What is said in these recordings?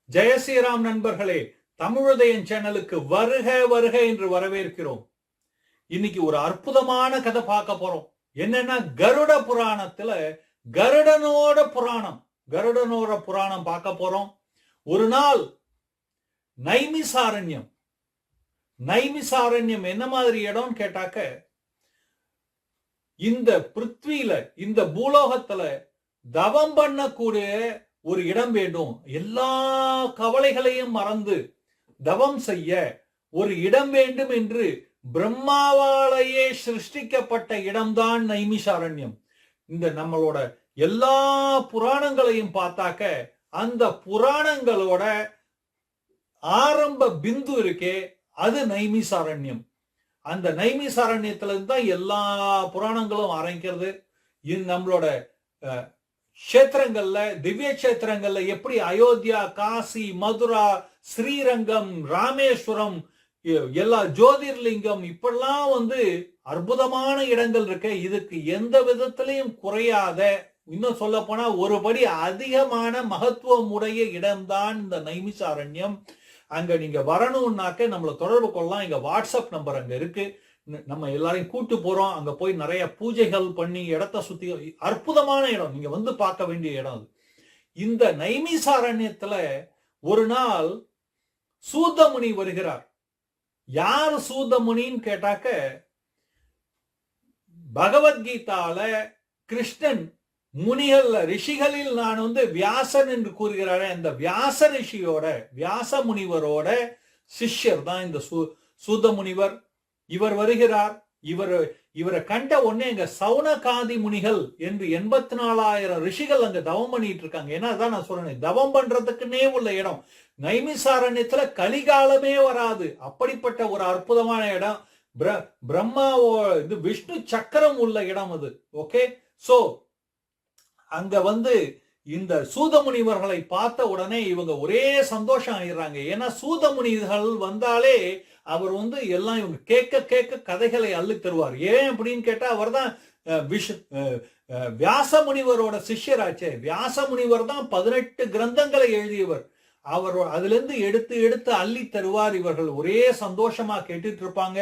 ஜெய ஸ்ரீராம் நண்பர்களே, தமிழுதயன் சேனலுக்கு வருக வருக என்று வரவேற்கிறோம். இன்னைக்கு ஒரு அற்புதமான கதை பார்க்க போறோம். என்னன்னா கருட புராணத்துல கருடனோட புராணம் பார்க்க போறோம். ஒரு நாள் நைமிசாரண்யம் என்ன மாதிரி இடம் கேட்டாக்க, இந்த பிருத்வியில இந்த பூலோகத்துல தவம் பண்ணக்கூடிய ஒரு இடம் வேண்டும். எல்லா கவலைகளையும் மறந்து தவம் செய்ய ஒரு இடம் வேண்டும் என்று பிரம்மாவாலேயே சிருஷ்டிக்கப்பட்ட இடம்தான் நைமிசாரண்யம். இந்த நம்மளோட எல்லா புராணங்களையும் பார்த்தாக்க, அந்த புராணங்களோட ஆரம்ப பிந்து இருக்கே, அது நைமிசாரண்யம். அந்த நைமிசாரண்யத்துல இருந்து தான் எல்லா புராணங்களும் ஆரம்பிக்கிறது. நம்மளோட கஷேத்திரங்கள்ல, திவ்ய கஷேத்திரங்கள்ல எப்படி அயோத்தியா, காசி, மதுரா, ஸ்ரீரங்கம், ராமேஸ்வரம், எல்லா ஜோதிர்லிங்கம் இப்பெல்லாம் அற்புதமான இடங்கள் இருக்கு. இதுக்கு எந்த விதத்திலையும் குறையாத, இன்னும் சொல்ல போனா ஒருபடி அதிகமான மகத்துவம் உடைய இடம்தான் இந்த நைமிசாரண்யம். அங்க நீங்க வரணும்னாக்க நம்மளை தொடர்பு கொள்ளலாம். எங்க வாட்ஸ்அப் நம்பர் அங்க இருக்கு. நம்ம எல்லாரையும் கூட்டு போறோம். அங்க போய் நிறைய பூஜைகள் பண்ணி இடத்த சுத்தி, அற்புதமான இடம், நீங்க பார்க்க வேண்டிய இடம் அது. இந்த நைமிசாரண்யத்துல ஒரு நாள் சூதமுனி வருகிறார். யார் சூதமுனின்னு கேட்டாக்க, பகவத்கீதால கிருஷ்ணன் முனிகள் ரிஷிகளில் நான் வியாசன் என்று கூறுகிறாரே, அந்த வியாச ரிஷியோட, வியாச முனிவரோட சிஷ்யர் தான் இந்த சூதமுனிவர். இவர் வருகிறார். இவரை கண்ட உடனே எங்க சவுனகாதி முனிகள் என்று 84,000 ரிஷிகள் அங்க தவம் பண்ணிட்டு இருக்காங்க. ஏன்னா அதான் நான் சொல்றேன், தவம் பண்றதுக்குன்னே உள்ள இடம். நைமிசாரண்யத்துல கலிகாலமே வராது. அப்படிப்பட்ட ஒரு அற்புதமான இடம். பிரம்மாவோ இது விஷ்ணு சக்கரம் உள்ள இடம் அது. ஓகே, சோ அங்க இந்த சூதமுனிவர்களை பார்த்த உடனே இவங்க ஒரே சந்தோஷம் ஆயிடுறாங்க. ஏன்னா சூதமுனிகள் வந்தாலே அவர் எல்லாம் இவங்க கேட்க கேட்க கதைகளை அள்ளி தருவார். ஏன் அப்படின்னு கேட்டா, அவர் தான் வியாச முனிவரோட சிஷ்யராச்சே. வியாச முனிவர் தான் 18 கிரந்தங்களை எழுதியவர். அவர் அதுல இருந்து எடுத்து எடுத்து அள்ளி தருவார். இவர்கள் ஒரே சந்தோஷமா கேட்டுட்டு இருப்பாங்க.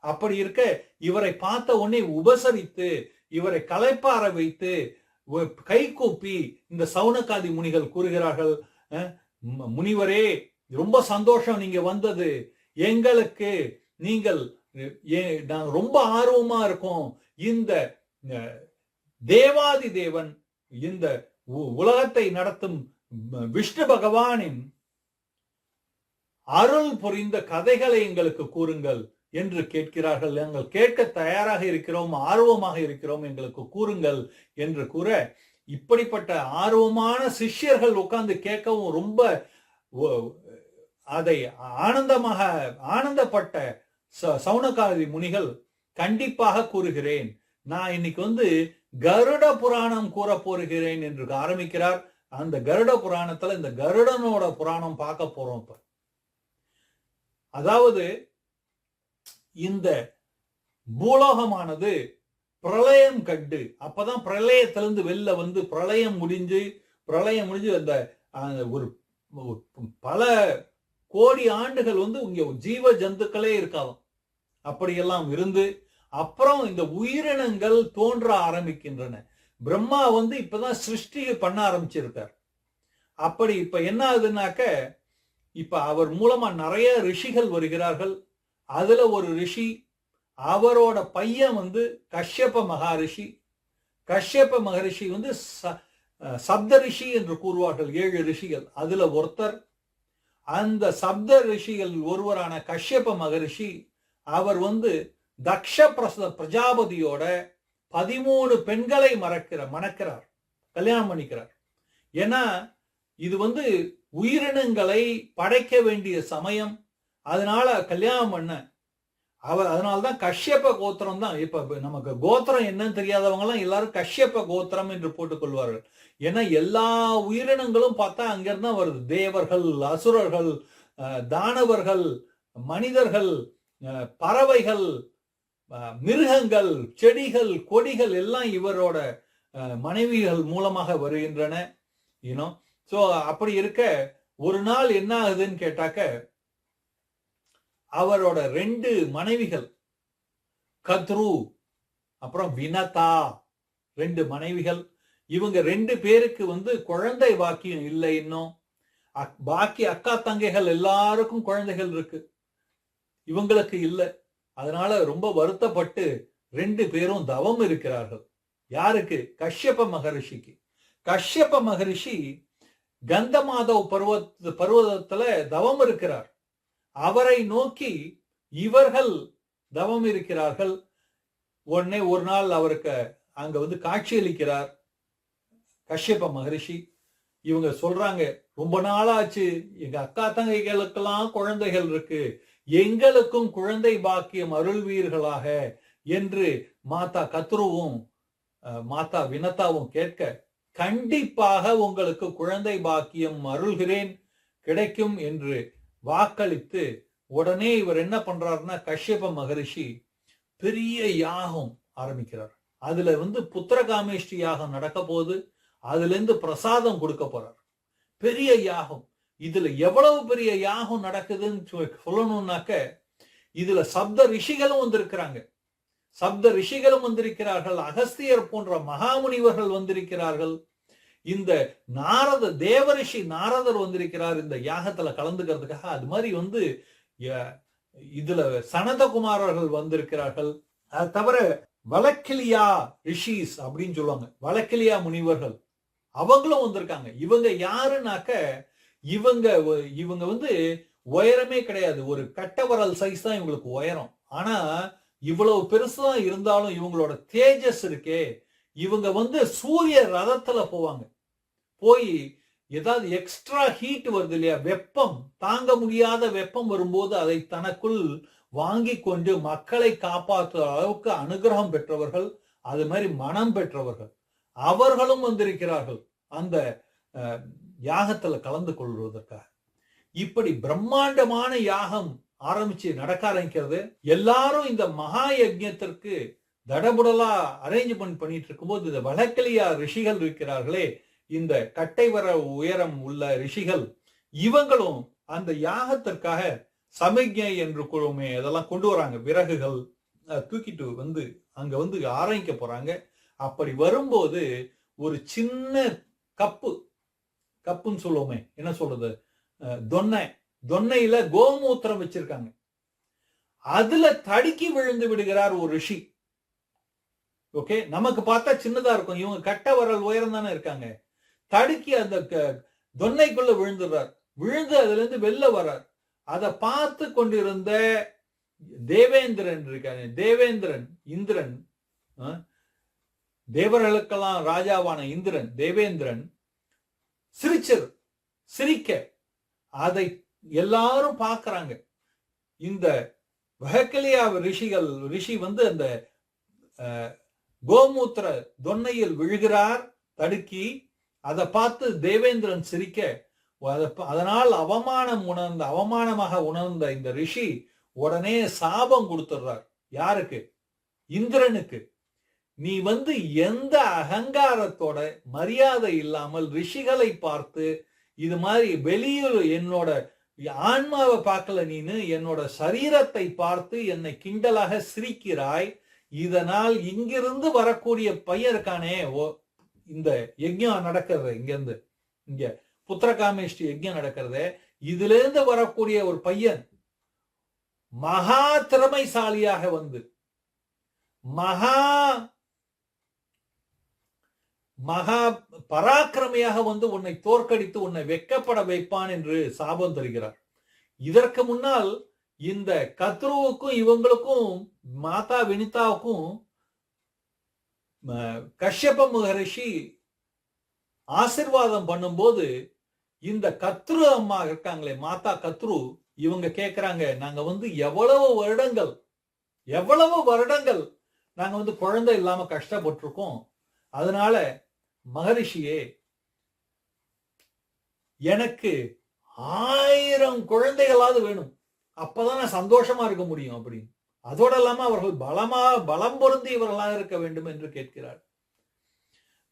அப்படி இருக்க இவரை பார்த்த உடனே உபசரித்து, இவரை களைப்பார வைத்து, கை கூப்பி இந்த சவுனகாதி முனிகள் கூறுகிறார்கள், முனிவரே ரொம்ப சந்தோஷம் நீங்க வந்தது. எங்களுக்கு நீங்கள் நாங்க ரொம்ப ஆர்வமா இருக்கோம். இந்த தேவாதி தேவன், இந்த உலகத்தை நடத்தும் விஷ்ணு பகவானின் அருள் புரிந்த கதைகளை எங்களுக்கு கூறுங்கள் என்று கேட்கிறார்கள். நாங்கள் கேட்க தயாராக இருக்கிறோம், ஆர்வமாக இருக்கிறோம், எங்களுக்கு கூறுங்கள் என்று கூற, இப்படிப்பட்ட ஆர்வமான சிஷ்யர்கள் உட்கார்ந்து கேட்கவும் ரொம்ப அதை ஆனந்தப்பட்ட சவுனகாதி முனிகள், கண்டிப்பாக கூறுகிறேன், நான் இன்னைக்கு கருட புராணம் கூற போகிறேன் என்று ஆரம்பிக்கிறார். அந்த கருட புராணத்துல இந்த கருடனோட புராணம் பார்க்க போறோம். இப்ப அதாவது இந்த பூலோகமானது பிரளயம் கண்டு, அப்பதான் பிரளயத்திலிருந்து வெளில பிரளயம் முடிஞ்சு அந்த ஒரு பல கோடி ஆண்டுகள் இங்க ஜீவ ஜந்துக்களே இருக்காதாம். அப்படியெல்லாம் இருந்து அப்புறம் இந்த உயிரினங்கள் தோன்ற ஆரம்பிக்கின்றன. பிரம்மா இப்பதான் சிருஷ்டி பண்ண ஆரம்பிச்சிருக்கார். அப்படி இப்ப என்ன ஆகுதுன்னாக்க, இப்ப அவர் மூலமா நிறைய ரிஷிகள் வருகிறார்கள். அதுல ஒரு ரிஷி, அவரோட பையன் கஷ்யப மகரிஷி. கஷ்யப மகரிஷி சப்த ரிஷி என்று கூறுவார்கள், 7 ரிஷிகள். அதுல ஒருத்தர். அந்த சப்த ரிஷிகள் ஒருவரான கஷ்யப மகரிஷி, அவர் தக்ஷ பிரஜாபதியோட 13 பெண்களை மணக்கிறார், கல்யாணம் பண்ணிக்கிறார். ஏன்னா இது உயிரினங்களை படைக்க வேண்டிய சமயம். அதனால கல்யாணம் பண்ண அவர், அதனால்தான் கஷ்யப கோத்திரம் தான். இப்ப நமக்கு கோத்திரம் என்னன்னு தெரியாதவங்க எல்லாம் எல்லாரும் கஷ்யப கோத்திரம் என்று போட்டுக் கொள்வார்கள். ஏன்னா எல்லா உயிரினங்களும் பார்த்தா அங்கிருந்தா வருது. தேவர்கள், அசுரர்கள், தானவர்கள், மனிதர்கள், பறவைகள், மிருகங்கள், செடிகள், கொடிகள் எல்லாம் இவரோட மனைவிகள் மூலமாக வருகின்றன. சோ அப்படி இருக்க ஒரு நாள் என்ன ஆகுதுன்னு கேட்டாக்க, அவரோட 2 மனைவிகள், கத்ரு அப்புறம் வினதா, 2 மனைவிகள். இவங்க 2 பேருக்கு குழந்தை பாக்கியம் இல்லை இன்னும். பாக்கி அக்கா தங்கைகள் எல்லாருக்கும் குழந்தைகள் இருக்கு, இவங்களுக்கு இல்ல. அதனால ரொம்ப வருத்தப்பட்டு 2 பேரும் தவம் இருக்கிறார்கள். யாருக்கு? கஷ்யப மகரிஷிக்கு. கஷ்யப மகரிஷி கந்தமாதவ் பர்வதத்துல தவம் இருக்கிறார். அவரை நோக்கி இவர்கள் தவம் இருக்கிறார்கள். உடனே ஒரு நாள் அவருக்கு அங்க காட்சியளிக்கிறார் கஷ்யப மகரிஷி. இவங்க சொல்றாங்க, ரொம்ப நாளாச்சு, எங்க அக்கா தங்கைகளுக்கெல்லாம் குழந்தைகள் இருக்கு, எங்களுக்கும் குழந்தை பாக்கியம் அருள்வீர்களாக என்று மாதா கத்ருவும் மாதா வினதாவும் கேட்க, கண்டிப்பாக உங்களுக்கு குழந்தை பாக்கியம் அருள்கிறேன், கிடைக்கும் என்று வாக்களித்து, உடனே இவர் என்ன பண்றாருன்னா, கஷ்யப மகரிஷி பெரிய யாகம் ஆரம்பிக்கிறார். அதுல புத்திரகாமேஷ்டி யாகம் நடக்க போது, அதுல இருந்து பிரசாதம் கொடுக்க போறார். பெரிய யாகம். இதுல எவ்வளவு பெரிய யாகம் நடக்குதுன்னு சொல்லணும்னாக்க, இதுல சப்த ரிஷிகளும் வந்திருக்கிறாங்க. சப்த ரிஷிகளும் வந்திருக்கிறார்கள். அகஸ்தியர் போன்ற மகாமுனிவர்கள் வந்திருக்கிறார்கள். இந்த தேவரிஷி நாரதர் வந்திருக்கிறார் இந்த யாகத்துல கலந்துக்கிறதுக்காக. அது மாதிரி இதுல சனதகுமாரர்கள் வந்திருக்கிறார்கள். அது தவிர வலக்கிலியா ரிஷிஸ் அப்படின்னு சொல்லுவாங்க, வலக்கிலியா முனிவர்கள், அவங்களும் வந்திருக்காங்க. இவங்க யாருனாக்க, இவங்க உயரமே கிடையாது, ஒரு கட்டவரல் சைஸ் தான் இவங்களுக்கு உயரம். ஆனா இவ்வளவு பெருசுதான் இருந்தாலும் இவங்களோட தேஜஸ் இருக்கே, இவங்க சூரிய ரதத்துல போவாங்க. போய் ஏதாவது எக்ஸ்ட்ரா ஹீட் வருது இல்லையா, வெப்பம், தாங்க முடியாத வெப்பம் வரும்போது அதை தனக்குள் வாங்கி கொண்டு மக்களை காப்பாற்றுற அளவுக்கு அனுகிரகம் பெற்றவர்கள், அது மாதிரி மனம் பெற்றவர்கள், அவர்களும் வந்திருக்கிறார்கள் அந்த யாகத்துல கலந்து கொள்வதற்காக. இப்படி பிரம்மாண்டமான யாகம் ஆரம்பிச்சு நடக்க ஆரம்பிக்கிறது. எல்லாரும் இந்த மகா யஜ்ஞத்திற்கு தடபுடலா அரேஞ்ச்மெண்ட் பண்ணிட்டு இருக்கும்போது, இந்த வடக்கிலியா ரிஷிகள் இருக்கிறார்களே, இந்த கட்டைவர உயரம் உள்ள ரிஷிகள், இவங்களும் அந்த யாகத்திற்காக சமிக்ஞை என்று கூறுமே அதெல்லாம் கொண்டு வராங்க. விறகுகள் தூக்கிட்டு அங்க ஆரம்பிக்க போறாங்க. அப்படி வரும்போது ஒரு சின்ன கப்புன்னு சொல்லுவோமே, என்ன சொல்றது, தொன்னையில கோமூத்திரம் வச்சிருக்காங்க. அதுல தடுக்கி விழுந்து விடுகிறார் ஒரு ரிஷி. ஓகே, நமக்கு பார்த்தா சின்னதா இருக்கும், இவங்க கட்ட வரல் உயரம் தானே இருக்காங்க. தடுக்கி அந்த தொன்னைக்குள்ள விழுந்துடுறார். விழுந்து அதுல இருந்து வெளில வர்றார். அதை பார்த்து கொண்டிருந்த தேவேந்திரன் இருக்காங்க, இந்திரன், தேவர்களுக்கெல்லாம் ராஜாவான இந்திரன், தேவேந்திரன் சிரிக்க அதை எல்லாரும் பார்க்கறாங்க. இந்த வஹக்கலியா ரிஷி அந்த கோமூத்திர தொன்னையில் விழுகிறார் தடுக்கி. அதை பார்த்து தேவேந்திரன் சிரிக்க, அதனால் அவமானமாக உணர்ந்த இந்த ரிஷி உடனே சாபம் கொடுத்துடுறார். யாருக்கு? இந்திரனுக்கு. நீ எந்த அகங்காரத்தோட மரியாதை இல்லாமல் ரிஷிகளை பார்த்து இது மாதிரி வெளியில் என்னோட ஆன்மாவை பார்க்கல, நீனு என்னோட சரீரத்தை பார்த்து என்னை கிண்டலாக சிரிக்கிறாய். இதனால் இங்கிருந்து வரக்கூடிய பையன் இருக்கானே, இந்த யஜ்ஞம் நடக்கிறது, இங்க புத்திரகாமேஷ்டி யஜ்ஞம் நடக்கிறது, இதுல இருந்து வரக்கூடிய ஒரு பையன் மகா திறமைசாலியாக மகா பராக்கிரமையாக உன்னை தோற்கடித்து உன்னை வெக்கப்பட வைப்பான் என்று சாபம் தருகிறார். இதற்கு முன்னால் இந்த கத்ருவுக்கும் இவங்களுக்கும் மாதா வினிதாவுக்கும் கஷ்யப மகரிஷி ஆசிர்வாதம் பண்ணும்போது, இந்த கத்ரு அம்மா இருக்காங்களே, மாதா கத்ரு, இவங்க கேட்கிறாங்க, நாங்க எவ்வளவு வருடங்கள் நாங்க குழந்தை இல்லாம கஷ்டப்பட்டிருக்கோம். அதனால மகரிஷியே, எனக்கு 1000 குழந்தைகளாவது வேணும், அப்பதான் நான் சந்தோஷமா இருக்க முடியும் அப்படின்னு. அதோட இல்லாம அவர்கள் பலம் பொருந்தியவர்களாக இருக்க வேண்டும் என்று கேட்கிறார்.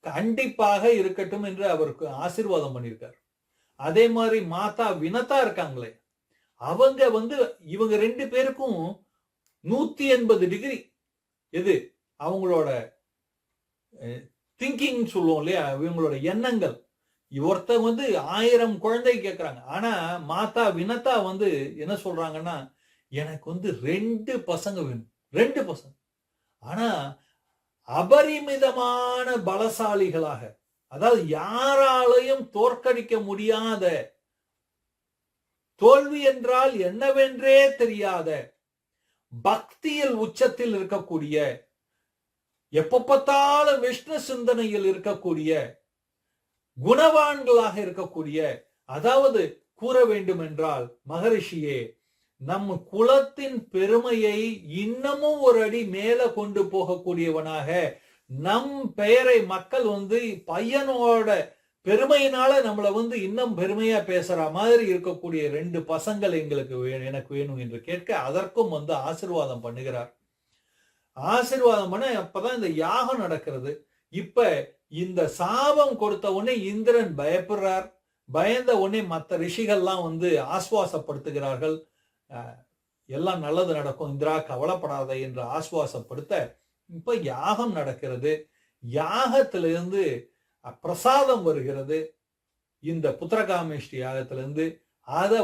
கண்டிப்பாக இருக்கட்டும் என்று அவருக்கு ஆசீர்வாதம் பண்ணியிருக்கார். அதே மாதிரி மாதா வினதா இருக்காங்களே, அவங்க இவங்க 2 பேருக்கும் 180 டிகிரி எது அவங்களோட திங்கிங் சொல்லுவோம் இல்லையா, இவங்களோட எண்ணங்கள். ஒருத்தவங்க 1000 குழந்தை கேட்கறாங்க. ஆனா மாதா வினதா என்ன சொல்றாங்கன்னா, எனக்கு 2 பசங்க வேணும், 2 பசங்க. ஆனா அபரிமிதமான பலசாலிகளாக, அதாவது யாராலையும் தோற்கடிக்க முடியாத, தோல்வி என்றால் என்னவென்றே தெரியாத, பக்தியில் உச்சத்தில் இருக்கக்கூடிய, எப்ப பார்த்தாலும் விஷ்ணு சிந்தனையில் இருக்கக்கூடிய, குணவான்களாக இருக்கக்கூடிய, அதாவது கூற வேண்டும் என்றால் மகரிஷியே, நம் குலத்தின் பெருமையை இன்னமும் ஒரு அடி மேல கொண்டு போகக்கூடியவனாக, நம் பெயரை மக்கள் பையனோட பெருமையினால நம்மள இன்னும் பெருமையா பேசுற மாதிரி இருக்கக்கூடிய 2 பசங்கள் எனக்கு வேணும் என்று கேட்க, அதற்கும் ஆசீர்வாதம் பண்ணுகிறார். ஆசீர்வாதம் பண்ண அப்பதான் இந்த யாகம் நடக்கிறது. இப்ப இந்த சாபம் கொடுத்த உடனே இந்திரன் பயப்படுறார். பயந்த உடனே மற்ற ரிஷிகள்லாம் ஆஸ்வாசப்படுத்துகிறார்கள். எல்லாம் நல்லது நடக்கும் இந்திரா, கவலைப்படாத என்று ஆஸ்வாசப்படுத்த, இப்ப யாகம் நடக்கிறது. யாகத்திலிருந்து பிரசாதம் வருகிறது. இந்த புத்திரகாமேஷ்டி யாகத்திலிருந்து அதை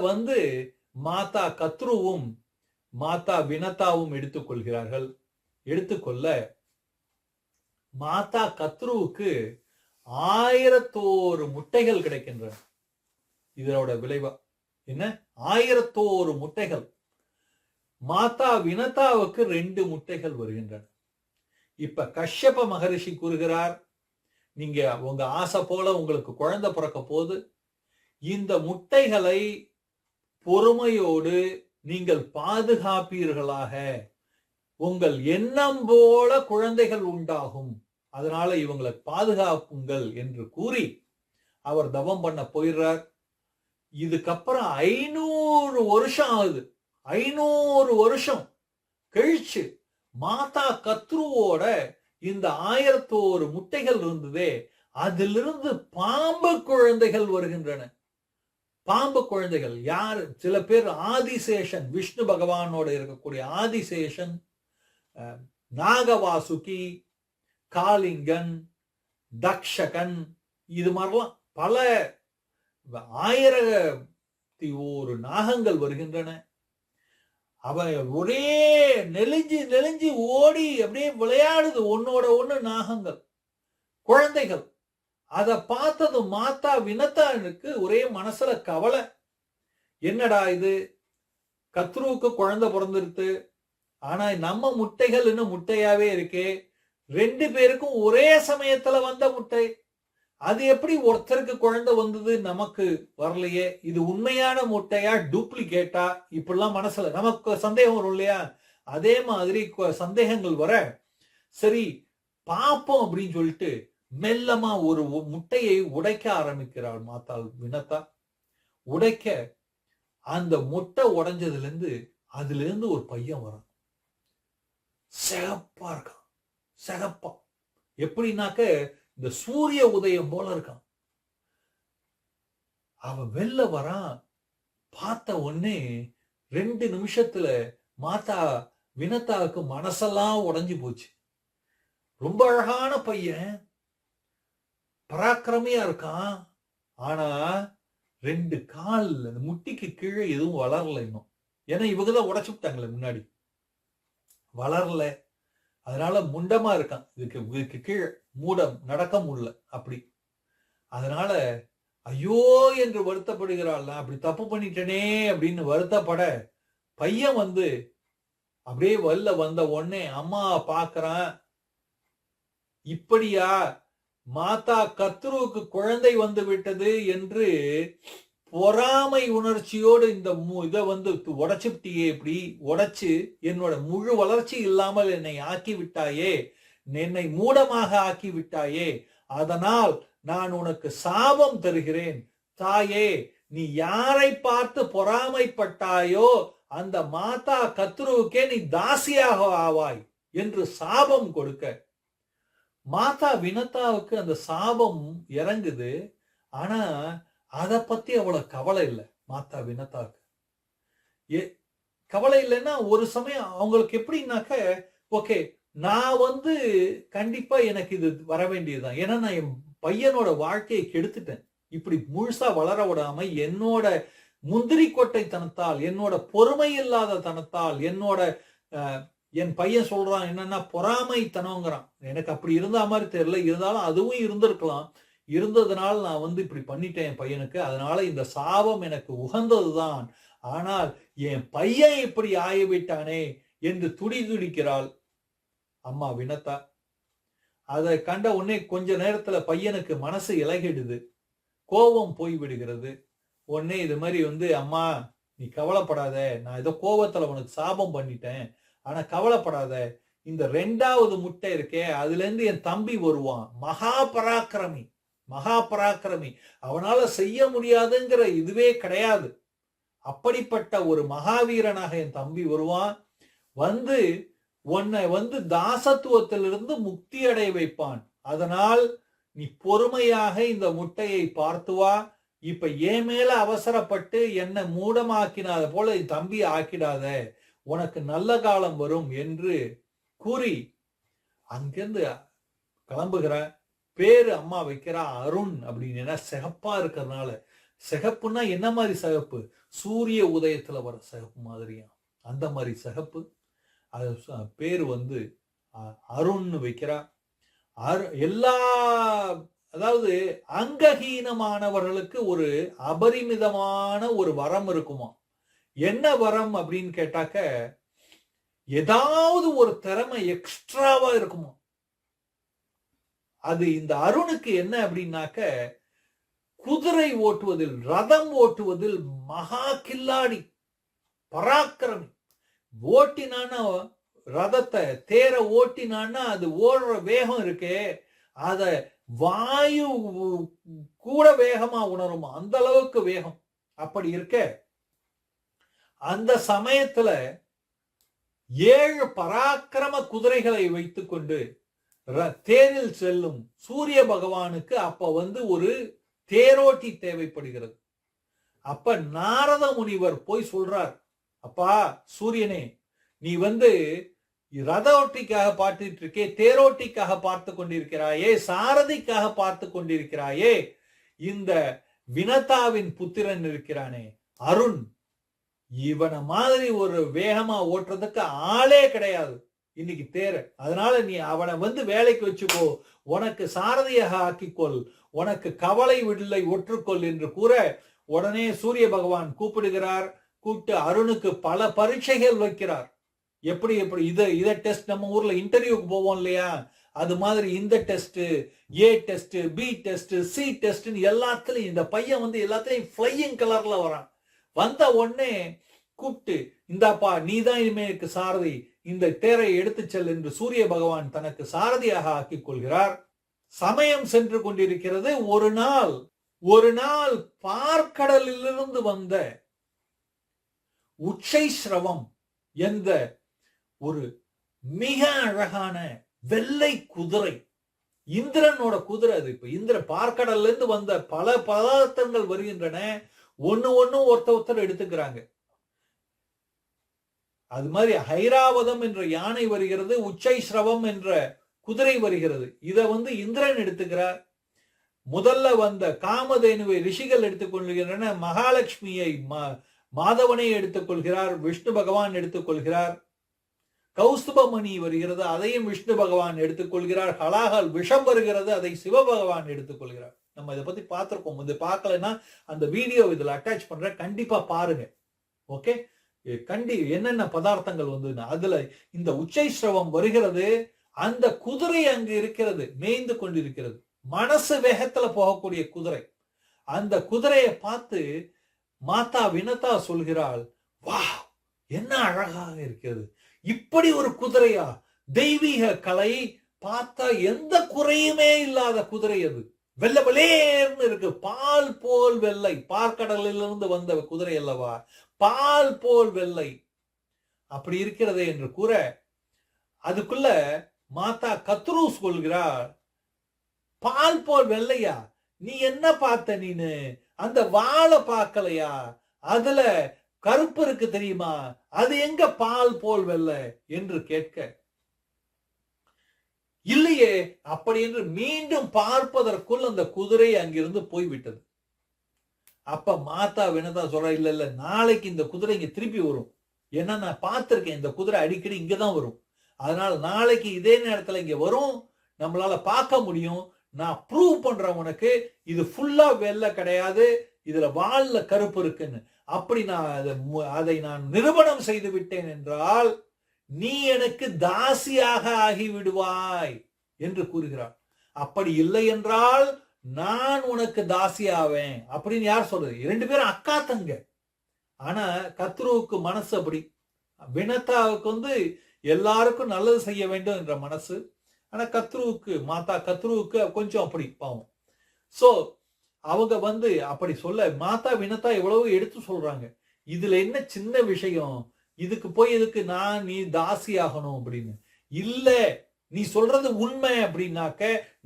மாதா கத்ருவும் மாதா வினதாவும் எடுத்துக்கொள்கிறார்கள். எடுத்துக்கொள்ள மாதா கத்ருவுக்கு 1001 முட்டைகள் கிடைக்கின்றன. இதனோட விளைவா என்ன, 1001 முட்டைகள். மாதா வினதாவுக்கு 2 முட்டைகள் வருகின்றன. இப்ப கஷ்யப மகரிஷி கூறுகிறார், நீங்க உங்க ஆசை போல உங்களுக்கு குழந்தை பிறக்க போது, இந்த முட்டைகளை பொறுமையோடு நீங்கள் பாதுகாப்பீர்களாக, உங்கள் எண்ணம் போல குழந்தைகள் உண்டாகும், அதனால இவங்களை பாதுகாப்புங்கள் என்று கூறி அவர் தவம் பண்ண போயிடுறார். இதுக்கப்புறம் 500 வருஷம் ஆகுது. 500 வருஷம் கழிச்சு மாதா கத்ருவோட இந்த 1001 முட்டைகள் இருந்ததே, அதிலிருந்து பாம்பு குழந்தைகள் வருகின்றன. பாம்பு குழந்தைகள் யார்? சில பேர் ஆதிசேஷன், விஷ்ணு பகவானோட இருக்கக்கூடிய ஆதிசேஷன், நாகவாசுகி, காளிங்கன், தக்ஷகன், இது மாதிரிலாம் பல 1001 நாகங்கள் வருகின்றன. அவ ஒரே நெலிஞ்சு ஓடி அப்படியே விளையாடுது ஒன்னோட ஒண்ணு நாகங்கள், குழந்தைகள். அதை பார்த்தது மாதா வினதானுக்கு ஒரே மனசுல கவலை. என்னடா இது, கத்ருவுக்கு குழந்தை பிறந்திருக்கு, ஆனா நம்ம முட்டைகள் இன்னும் முட்டையாவே இருக்கே, 2 பேருக்கும் ஒரே சமயத்துல வந்த முட்டை, அது எப்படி ஒருத்தருக்கு குழந்தை வந்தது நமக்கு வரலையே, இது உண்மையான முட்டையா டூப்ளிகேட்டா, இப்படிலாம் மனசுல நமக்கு சந்தேகம் வரும் இல்லையா? அதே மாதிரி சந்தேகங்கள் வர, சரி பாப்போம் அப்படின்னு சொல்லிட்டு மெல்லமா ஒரு முட்டையை உடைக்க ஆரம்பிக்கிறாள் மாதா வினதா. உடைக்க அந்த முட்டை உடைஞ்சதுல இருந்து ஒரு பையன் வரான். சிகப்பா இருக்கான், சிகப்பா, எப்படின்னாக்க இந்த சூரிய உதயம் போல இருக்கான். அவன் வெளில வரான். பார்த்த உடனே 2 நிமிஷத்துல மாதா வினதாவுக்கு மனசெல்லாம் உடைஞ்சு போச்சு. ரொம்ப அழகான பையன், பராக்கிரமியா இருக்கான். ஆனா 2 கால் அந்த முட்டிக்கு கீழே எதுவும் வளரல இன்னும். ஏன்னா இவங்கதான் உடைச்சு விட்டாங்களே முன்னாடி, வளரல. அதனால முண்டமா இருக்கான். இதுக்கு கீழே மூடம், நடக்க முடியல அப்படி. அதனால ஐயோ என்று வருத்தப்படுகிறாள். நான் அப்படி தப்பு பண்ணிட்டேனே அப்படின்னு வருத்தப்பட, பையன் அப்படியே வெளில வந்த உடனே அம்மா பாக்குறான். இப்படியா மாதா கத்ருவுக்கு குழந்தை வந்து விட்டது என்று பொறாமை உணர்ச்சியோடு இந்த இதை உடைச்சுட்டியே, இப்படி உடைச்சு என்னோட முழு வளர்ச்சி இல்லாமல் என்னை ஆக்கி விட்டாயே, என்னை மூடமாக ஆக்கி விட்டாயே, அதனால் நான் உனக்கு சாபம் தருகிறேன். தாயே, நீ யாரை பார்த்து பொறாமைப்பட்டாயோ அந்த மாதா கத்ருவுக்கே நீ தாசியாக ஆவாய் என்று சாபம் கொடுக்க, மாதா வினதாவுக்கு அந்த சாபம் இறங்குது. ஆனா அதை பத்தி அவ்வளவு கவலை இல்லை மாதா வினதாக்கு. கவலை இல்லைன்னா ஒரு சமயம் அவங்களுக்கு எப்படின்னாக்க, ஓகே நான் வந்து கண்டிப்பா எனக்கு இது வர வேண்டியதுதான், ஏன்னா நான் என் பையனோட வாழ்க்கையை கெடுத்துட்டேன். இப்படி முழுசா வளர விடாம என்னோட முந்திரி கொட்டை தனத்தால், என்னோட பொறுமை இல்லாத தனத்தால், என்னோட என் பையன் சொல்றான் என்னன்னா பொறாமைத்தனங்கிறான். எனக்கு அப்படி இருந்தா மாதிரி தெரியல, இருந்தாலும் அதுவும் இருந்திருக்கலாம். இருந்ததுனால நான் வந்து இப்படி பண்ணிட்டேன் என் பையனுக்கு, அதனால இந்த சாபம் எனக்கு உகந்ததுதான். ஆனால் என் பையன் இப்படி ஆகிவிட்டானே என்று துடிக்கிறாள் அம்மா வினதா. அதை கண்ட உடனே கொஞ்ச நேரத்துல பையனுக்கு மனசு இலகிடுது, கோபம் போய் விடுகிறது. உடனே இது மாதிரி வந்து, அம்மா நீ கவலைப்படாத, நான் ஏதோ கோபத்துல உனக்கு சாபம் பண்ணிட்டேன், ஆனா கவலைப்படாத, இந்த 2வது முட்டை இருக்கே அதுல இருந்து என் தம்பி வருவான், மகா பராக்கிரமி, மகா பராக்கிரமி, அவனால செய்ய முடியாதுங்கிற இதுவே கிடையாது, அப்படிப்பட்ட ஒரு மகாவீரனாக என் தம்பி வருவான், வந்து உன்னை வந்து தாசத்துவத்திலிருந்து முக்தி அடைய வைப்பான். அதனால் நீ பொறுமையாக இந்த முட்டையை பார்த்து வா. இப்ப என் மேல அவசரப்பட்டு என்ன மூடமாக்கினாத போல தம்பி ஆக்கிடாத, உனக்கு நல்ல காலம் வரும் என்று கூறி அங்கிருந்து கிளம்புகிற. பேரு அம்மா வைக்கிறா அருண் அப்படின்னு, சிகப்பா இருக்கிறதுனால. சிகப்புன்னா என்ன மாதிரி சிகப்பு? சூரிய உதயத்துல வர சிகப்பு மாதிரியா, அந்த மாதிரி சிகப்பு. அது பேரு வந்து அருண் வைக்கிறா. எல்லா அதாவது அங்கஹீனமானவர்களுக்கு ஒரு அபரிமிதமான ஒரு வரம் இருக்குமா. என்ன வரம் அப்படின்னு கேட்டாக்க, ஏதாவது ஒரு திறமை எக்ஸ்ட்ராவா இருக்குமா. அது இந்த அருணுக்கு என்ன அப்படின்னாக்க, குதிரை ஓட்டுவதில், ரதம் ஓட்டுவதில் மகா கில்லாடி, பராக்கிரமி. ஓட்டினான்னா ரதத்தை, தேரை ஓட்டினான்னா அது ஓடுற வேகம் இருக்கே, அத வாயு கூட வேகமா உணருமா, அந்த அளவுக்கு வேகம். அப்படி இருக்க அந்த சமயத்துல 7 பராக்கிரம குதிரைகளை வைத்துக் கொண்டு தேரில் செல்லும் சூரிய பகவானுக்கு அப்ப வந்து ஒரு தேரோட்டி தேவைப்படுகிறது. அப்ப நாரத முனிவர் போய் சொல்றார், அப்பா சூரியனே, நீ வந்து ரதோட்டிக்காக பார்த்துட்டு இருக்கே, தேரோட்டிக்காக பார்த்து கொண்டிருக்கிறாயே, சாரதிக்காக பார்த்து கொண்டிருக்கிறாயே, இந்த வினதாவின் புத்திரன் இருக்கிறானே அருண், இவனை மாதிரி ஒரு வேகமா ஓட்டுறதுக்கு ஆளே கிடையாது இன்னைக்கு தேர. அதனால நீ அவனை வந்து வேலைக்கு வச்சுக்கோ, உனக்கு சாரதியாக ஆக்கிக்கொள், உனக்கு கவலை விடலை ஒற்றுக்கொள் என்று கூற, உடனே சூரிய பகவான் கூப்பிடுகிறார். கூப்பிட்டு அருணுக்கு பல பரீட்சைகள் வைக்கிறார். எப்படி எப்படி இதை டெஸ்ட், நம்ம ஊர்ல இன்டர்வியூக்கு போவோம் இல்லையா, அது மாதிரி இந்த test, A test, B test, C test, எல்லாத்துலயும் இந்த பையன் வந்து எல்லாத்துலயும் ஃப்ளையிங் கலர்ல வரான். வந்த உடனே கூப்பிட்டு, இந்தாப்பா நீதான் இனிமேலுக்கு சாரதி, இந்த தேரை எடுத்து செல் என்று சூரிய பகவான் தனக்கு சாரதியாக ஆக்கிக் கொள்கிறார். சமயம் சென்று கொண்டிருக்கிறது. ஒரு நாள் பார்க்கடலிலிருந்து வந்த உச்சைஸ்ரவம் என்ற ஒரு மிக அழகான வெள்ளை குதிரை, இந்திரனோட குதிரை அது. இப்ப இந்திர பார்க்கடல்ல இருந்து வந்த பல பதார்த்தங்கள் வருகின்றன, ஒண்ணு ஒருத்தர் எடுத்துக்கிறாங்க. அது மாதிரி ஐராவதம் என்ற யானை வருகிறது, உச்சைஸ்ரவம் என்ற குதிரை வருகிறது. இத வந்து இந்திரன் எடுத்துக்கிறார். முதல்ல வந்த காமதேனுவை ரிஷிகள் எடுத்துக்கொள்கின்றன, மகாலட்சுமியை மாதவனை எடுத்துக்கொள்கிறார், விஷ்ணு பகவான் எடுத்துக்கொள்கிறார். கௌஸ்துபமணி வருகிறது, அதையும் விஷ்ணு பகவான் எடுத்துக்கொள்கிறார். ஹலாகல் விஷம் வருகிறது, அதை சிவபகவான் எடுத்துக்கொள்கிறார். நம்ம இதை பத்தி பார்த்திருக்கோம். இது பார்க்கலன்னா அந்த வீடியோ இதுல அட்டாச் பண்ற, கண்டிப்பா பாருங்க. ஓகே, என்னென்ன பதார்த்தங்கள் வந்து அதுல இந்த உச்சைஸ்ரவம் வருகிறது. அந்த குதிரை அங்கு இருக்கிறது, மேய்ந்து கொண்டிருக்கிறது. மனசு வேகத்துல போகக்கூடிய குதிரை. அந்த குதிரையை பார்த்து மாதா வினதா சொல்கிறாள், வா என்ன அழகாக இருக்கிறது, இப்படி ஒரு குதிரையா, தெய்வீக கலை, பார்த்தா எந்த குறையுமே இல்லாத குதிரை அது. வெள்ளை வெளேர்னு இருக்கு, பால் போல் வெள்ளை. பார்க்கடலிலிருந்து வந்த குதிரை அல்லவா, பால் போல் வெள்ளை. அப்படி இருக்கிறதே என்று கூற, அதுக்குள்ள மாதா கத்ரூஸ் கொள்கிறார், பால் போல் வெள்ளையா, நீ என்ன பார்த்த நீனு, அந்த வாழை பார்க்கலையா? அதுல கருப்பு இருக்கு தெரியுமா? அது எங்க பால் போல் வெள்ளை என்று கேட்க, இல்லையே அப்படி என்று மீண்டும் பார்ப்பதற்குள் அந்த குதிரை அங்கிருந்து போய்விட்டது. அப்ப மாதா வினதா சொல்ற, இல்ல இல்ல, நாளைக்கு இந்த குதிரை இங்க திருப்பி வரும். ஏன்னா நான் பார்த்திருக்கேன், இந்த குதிரை அடிக்கடி இங்கதான் வரும். அதனால நாளைக்கு இதே நேரத்துல இங்க வரும், நம்மளால பார்க்க முடியும். நான் ப்ரூவ் பண்றேன் உனக்கு, இது ஃபுல்லா வெள்ளை கிடையாது, இதுல வால்ல கருப்பு இருக்குன்னு. அப்படி நான் அதை நான் நிரூபணம் செய்து விட்டேன் என்றால் நீ எனக்கு தாசியாக ஆகிவிடுவாய் என்று கூறுகிறார். அப்படி இல்லை என்றால் நான் உனக்கு தாசியாவேன் அப்படின்னு யார் சொல்றது? 2 பேரும் அக்கா தங்க. ஆனா கத்ருவுக்கு மனசு அப்படி. வினதாவுக்கு எல்லாருக்கும் நல்லது செய்ய வேண்டும் என்ற மனசு. ஆனா கத்ருவுக்கு, மாதா கத்ருவுக்கு கொஞ்சம் அப்படி பாவம். சோ அவங்க அப்படி சொல்ல, மாதா வினதா எவ்வளவு எடுத்து சொல்றாங்க. இதுல என்ன சின்ன விஷயம், இதுக்கு போய் எதுக்கு நீ தாசி ஆகணும் அப்படின்னு. இல்ல, நீ சொல்றது உண்மை அப்படின்னாக்க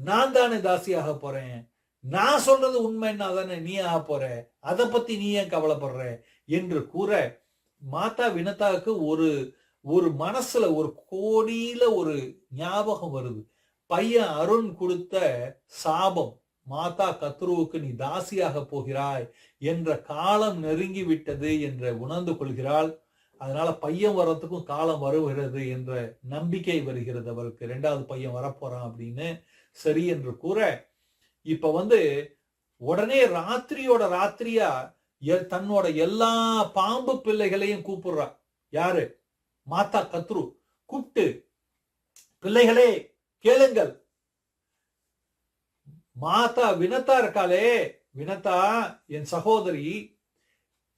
நான் தானே தாசியாக போறேன். நான் சொல்றது உண்மைன்னா தானே நீ ஆக போற, அதை பத்தி நீ ஏன் கவலைப்படுற என்று கூற, மாதா வினதாவுக்கு ஒரு மனசுல ஒரு கோடியில ஒரு ஞாபகம் வருது. பையன் அருண் கொடுத்த சாபம், மாதா கத்ருவுக்கு நீ தாசியாக போகிறாய் என்ற காலம் நெருங்கி விட்டது என்று உணர்ந்து கொள்கிறாள். அதனால பையன் வர்றதுக்கும் காலம் வருகிறது என்ற நம்பிக்கை வருகிறது அவருக்கு. 2வது பையன் வரப்போறான் அப்படின்னு சரி என்று கூற, இப்ப உடனே ராத்திரியோட ராத்திரியா தன்னோட எல்லா பாம்பு பிள்ளைகளையும் கூப்பிடுறா. யாரு? மாதா கத்ரு கூப்பிட்டு, பிள்ளைகளே கேளுங்கள், மாதா வினதா இருக்காளே, வினதா என் சகோதரி,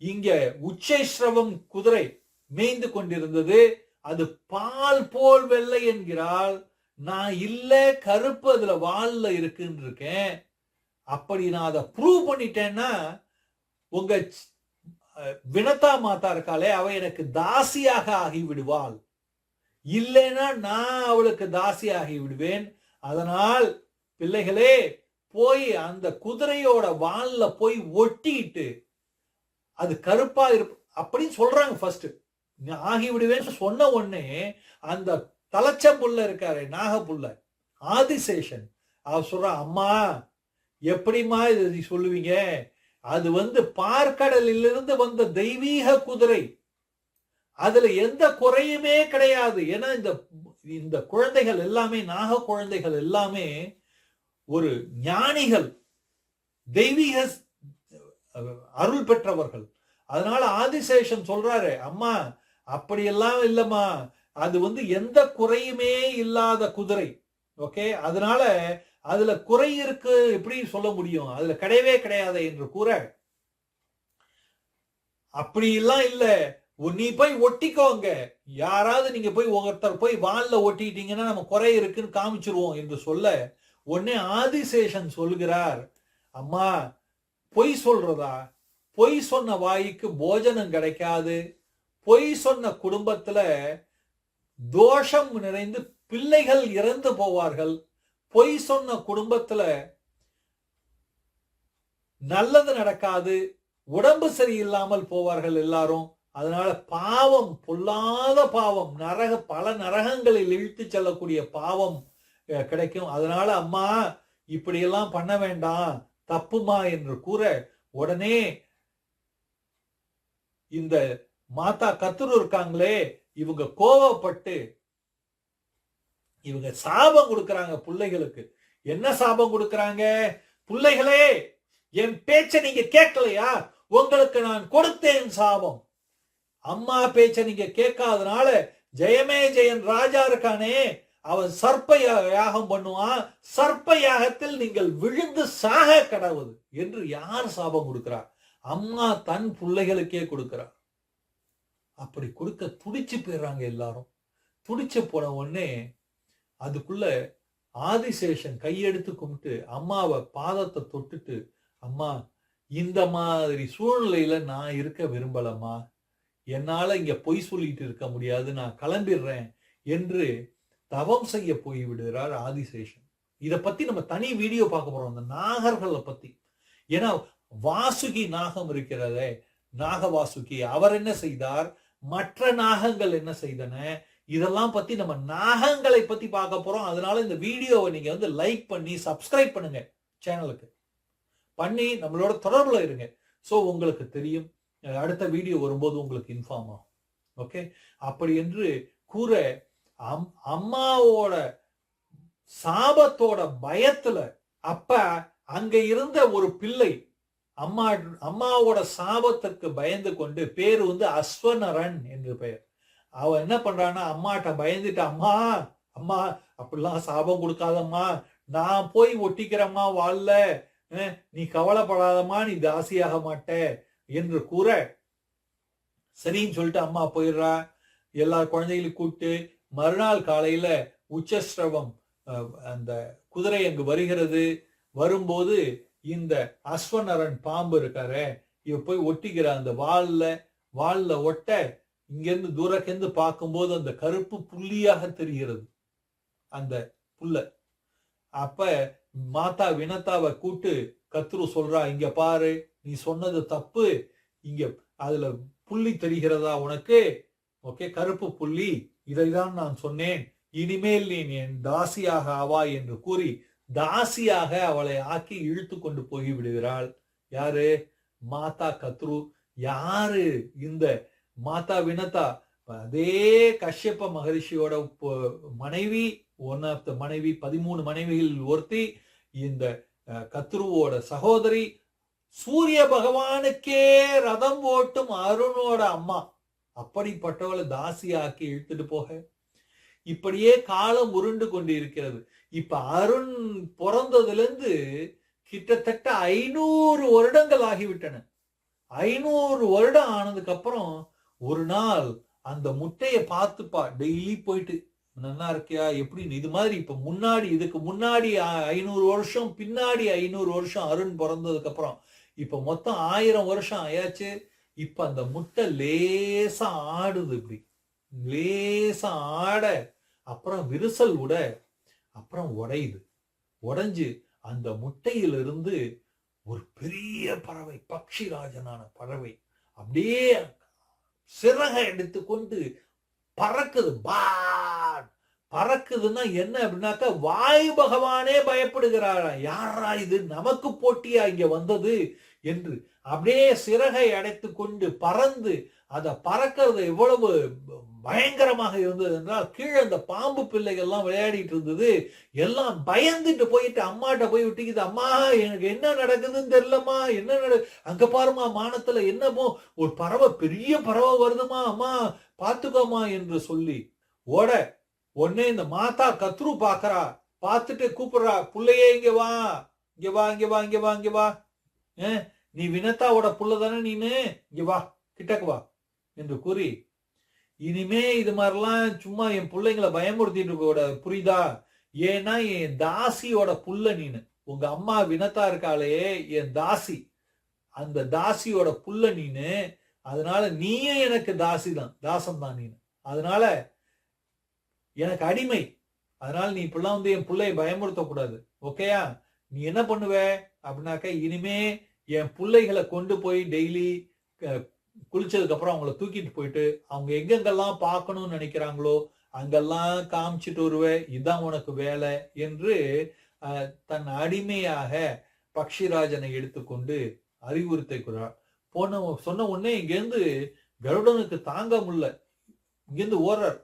இங்க உச்சைஸ்ரவம் குதிரை மேய்ந்து கொண்டிருந்தது, அது பால் போல் வெள்ளை என்கிறாள். நான் இல்ல, கருப்பு அதுல வால்ல இருக்குன்னு இருக்கேன். அப்படி நான் அதை ப்ரூவ் பண்ணிட்டேன்னா உங்க வினதா மாதா இருக்காளே, அவ எனக்கு தாசியாக ஆகி விடுவாள். இல்லைன்னா நான் அவளுக்கு தாசியாகி விடுவேன். அதனால் பிள்ளைகளே, போய் அந்த குதிரையோட வால்ல போய் ஒட்டிட்டு அது கருப்பா அப்படின்னு சொல்றாங்க. ஃபர்ஸ்ட் ஆகி விடுவேன்னு சொன்ன உடனே அந்த தலைச்சம்புள்ள இருக்காரு, நாகப்புள்ள ஆதிசேஷன், அவர் சொல்ற, அம்மா எப்படிமா இது சொல்லுவீங்க? அது பார்க்கடலிலிருந்து வந்த தெய்வீக குதிரை, அதுல எந்த குறையுமே கிடையாது. ஏன்னா இந்த குழந்தைகள் எல்லாமே, நாக குழந்தைகள் எல்லாமே ஒரு ஞானிகள், தெய்வீக அருள் பெற்றவர்கள். அதனால ஆதிசேஷன் சொல்றாரு, அம்மா அப்படியெல்லாம் இல்லம்மா, அது எந்த குறையுமே இல்லாத குதிரை. ஓகே, அதனால அதுல குறை இருக்கு எப்படி சொல்ல முடியும்? அதுல கிடையவே கிடையாது என்று கூற, அப்படி எல்லாம் இல்ல, நீ போய் ஒட்டிக்கோங்க, யாராவது நீங்க போய் ஒருத்தர் போய் வால்ல ஒட்டிட்டீங்கன்னா நம்ம குறை இருக்குன்னு காமிச்சிருவோம் என்று சொல்ல, உடனே ஆதிசேஷன் சொல்கிறார், அம்மா பொய் சொல்றதா? பொய் சொன்ன வாய்க்கு போஜனம் கிடைக்காது. பொய் சொன்ன குடும்பத்துல தோஷம் நிறைந்து பிள்ளைகள் இறந்து போவார்கள். பொய் சொன்ன குடும்பத்துல நல்லது நடக்காது, உடம்பு சரியில்லாமல் போவார்கள் எல்லாரும். அதனால பாவம், பொல்லாத பாவம், பல நரகங்களில் இழுத்து செல்லக்கூடிய பாவம் கிடைக்கும். அதனால அம்மா இப்படியெல்லாம் பண்ண வேண்டாம், தப்புமா என்று கூற, உடனே இந்த மாதா கத்ரு இருக்காங்களே, இவங்க கோவப்பட்டு இவங்க சாபம் கொடுக்கறாங்க பிள்ளைகளுக்கு. என்ன சாபம் கொடுக்கறாங்க? பிள்ளைகளே, என் பேச்ச நீங்க கேட்கலையா? உங்களுக்கு நான் கொடுத்தேன் சாபம். அம்மா பேச்ச நீங்க கேட்காதனால ஜெயமே ஜெயன் ராஜா இருக்கானே, அவன் சர்ப்ப யாகம் பண்ணுவான், சர்ப்ப யாகத்தில் நீங்கள் விழுந்து சாக கடவுது என்று யார் சாபம் கொடுக்கிறார்? அம்மா தன் பிள்ளைகளுக்கே கொடுக்கிறார். அப்படி கொடுக்க துடிச்சு போயிடுறாங்க எல்லாரும். துடிச்சு போன உடனே அதுக்குள்ள ஆதிசேஷன் கையெடுத்து கும்பிட்டு அம்மாவை பாதத்தை தொட்டுட்டு, அம்மா இந்த மாதிரி சூழ்நிலையில நான் இருக்க விரும்பலம்மா, என்னால இங்க பொய் சொல்லிட்டு இருக்க முடியாது, நான் கிளம்பிடுறேன் என்று தவம் செய்ய போய் விடுகிறார் ஆதிசேஷன். இத பத்தி நம்ம தனி வீடியோ பார்க்க போறோம், அந்த நாகர்களை பத்தி. ஏன்னா வாசுகி நாகம் இருக்கிறதே, நாகவாசுகி, அவர் என்ன செய்தார், மற்ற நாகங்கள் என்ன செய்தன, இதெல்லாம் பத்தி நம்ம நாகங்களை பத்தி பார்க்க போறோம். அதனால இந்த வீடியோவை நீங்க வந்து லைக் பண்ணி சப்ஸ்கிரைப் பண்ணுங்க, சேனலுக்கு பண்ணி நம்மளோட தொடர்புல இருங்க. சோ உங்களுக்கு தெரியும், அடுத்த வீடியோ வரும்போது உங்களுக்கு இன்ஃபார்ம் ஆகும். ஓகே, அப்படி என்று கூற அம்மாவோட சாபத்தோட பயத்துல அப்ப அங்க இருந்த ஒரு பிள்ளை அம்மாவோட சாபத்துக்கு பயந்து கொண்டு, பேரு வந்து அஸ்வனரன் என்று பெயர். அவன் என்ன பண்றான்னா, அம்மாட்ட பயந்துட்டு, அம்மா அம்மா அப்படிலாம் சாபம் கொடுக்காதம்மா, நான் போய் ஒட்டிக்கிறம்மா வாழல, நீ கவலைப்படாதம்மா, நீ தாசியாக மாட்ட என்று கூற, சரின்னு சொல்லிட்டு அம்மா போயிடுறா. எல்லா குழந்தைகளையும் கூப்பிட்டு மறுநாள் காலையில உச்சஸ்ரவம் அந்த குதிரை அங்கு வருகிறது. வரும்போது இந்த அஸ்வனரன் பாம்பு இருக்காரு, இவ போய் ஒட்டிக்கிற அந்த வால்ல ஒட்ட, இங்கிருந்து தூரக்கிருந்து பார்க்கும்போது அந்த கருப்பு புள்ளியாக தெரிகிறது அந்த புல்ல. அப்ப மாதா வினத்தாவை கூட்டு கத்ரு சொல்றா, இங்க பாரு, நீ சொன்னது தப்பு, இங்க அதுல புள்ளி தெரிகிறதா உனக்கு, ஓகே, கருப்பு புள்ளி, இதைதான் நான் சொன்னேன், இனிமேல் நீ என் தாசியாக ஆவாய் என்று கூறி தாசியாக அவளை ஆக்கி இழுத்து கொண்டு போய் விடுகிறாள். யாரு, மாதா கத்ரு. யாரு இந்த மாதா வினதா, அதே கஷ்யப்ப மகரிஷியோட மனைவி, ஒன் ஆஃப் த மனைவி, 13 மனைவிகளில் ஒருத்தி, இந்த கத்ருவோட சகோதரி, சூரிய பகவானுக்கே ரதம் ஓட்டும் அருணோட அம்மா. அப்படிப்பட்டவளை தாசியாக்கி இழுத்துட்டு போக இப்படியே காலம் உருண்டு கொண்டு இருக்கிறது. இப்ப அருண் பிறந்ததுல இருந்து கிட்டத்தட்ட 500 வருடங்கள் ஆகிவிட்டன. 500 வருடம் ஆனதுக்கு அப்புறம் ஒரு நாள் அந்த முட்டையை பார்த்துப்பா, டெய்லி போயிட்டு, நல்லா இருக்கியா எப்படின்னு. இது மாதிரி இப்ப முன்னாடி, இதுக்கு முன்னாடி 500 வருஷம், பின்னாடி 500 வருஷம் அருண் பிறந்ததுக்கு அப்புறம், இப்ப மொத்தம் 1000 வருஷம் ஆயாச்சு. இப்ப அந்த முட்டை லேசா ஆடுது, இப்படி லேசா ஆட, அப்புறம் விரிசல் விட, அப்புறம் உடையுது. உடைஞ்சு அந்த முட்டையிலிருந்து ஒரு பெரிய பறவை, பக்ஷிராஜனான பறவை, அப்படியே சிறகை எடுத்துக்கொண்டு பறக்குது. பறக்குதுன்னா என்ன அப்படின்னாக்கா, வாயு பகவானே பயப்படுகிறாரா, யாரா இது, நமக்கு போட்டியா இங்க வந்தது என்று அப்படியே சிறகை அடைத்து கொண்டு பறந்து, அத பறக்கிறது எவ்வளவு பயங்கரமாக இருந்தது என்றால், கீழே அந்த பாம்பு பிள்ளைகள்லாம் விளையாடிட்டு இருந்தது. எல்லாம் பயந்துட்டு போயிட்டு அம்மாட்ட போய் விட்டுக்குது. அம்மா, எனக்கு என்ன நடக்குதுன்னு தெரியலம்மா, என்ன அங்க பாருமா மானத்துல என்னமோ ஒரு பறவை, பெரிய பறவை வருதுமா, அம்மா பாத்துக்கோமா என்று சொல்லி ஓட, உடனே இந்த மாதா கத்ரு பாக்குறா, பார்த்துட்டு கூப்பிடுறா, புள்ளையே இங்க வா, இங்க வா, இங்க வா, இங்க வா, இங்க வா, நீ வினத்தாவோட புள்ள தானே, நீனு இங்க வா, கிட்டக்கு வா என்று கூறி, இனிமே இது மாதிரிலாம் சும்மா என் பிள்ளைங்களை பயமுறுத்திட்டு கூட, புரியுதா, ஏன்னா என் தாசியோட புள்ள நீனு, உங்க அம்மா வினத்தா இருக்காளே என் தாசி, அந்த தாசியோட புள்ள நீனு, அதனால நீயும் எனக்கு தாசி தான், தாசம் தான் நீனு, அதனால எனக்கு அடிமை, அதனால நீ இப்பெல்லாம் வந்து என் பிள்ளைய பயமுறுத்த கூடாது, ஓகேயா. நீ என்ன பண்ணுவ அப்படின்னாக்க, இனிமே என் பிள்ளைகளை கொண்டு போய் டெய்லி குளிச்சதுக்கு அப்புறம் அவங்கள தூக்கிட்டு போயிட்டு அவங்க எங்கெங்கெல்லாம் பார்க்கணும்னு நினைக்கிறாங்களோ அங்கெல்லாம் காமிச்சிட்டு வருவேன், இதுதான் உனக்கு வேலை என்று தன் அடிமையாக பக்ஷிராஜனை எடுத்துக்கொண்டு அறிவுறுத்திக்கிறார். சொன்ன உடனே இங்கேருந்து கருடனுக்கு தாங்க முடியல, இங்கேருந்து ஓடுறார்.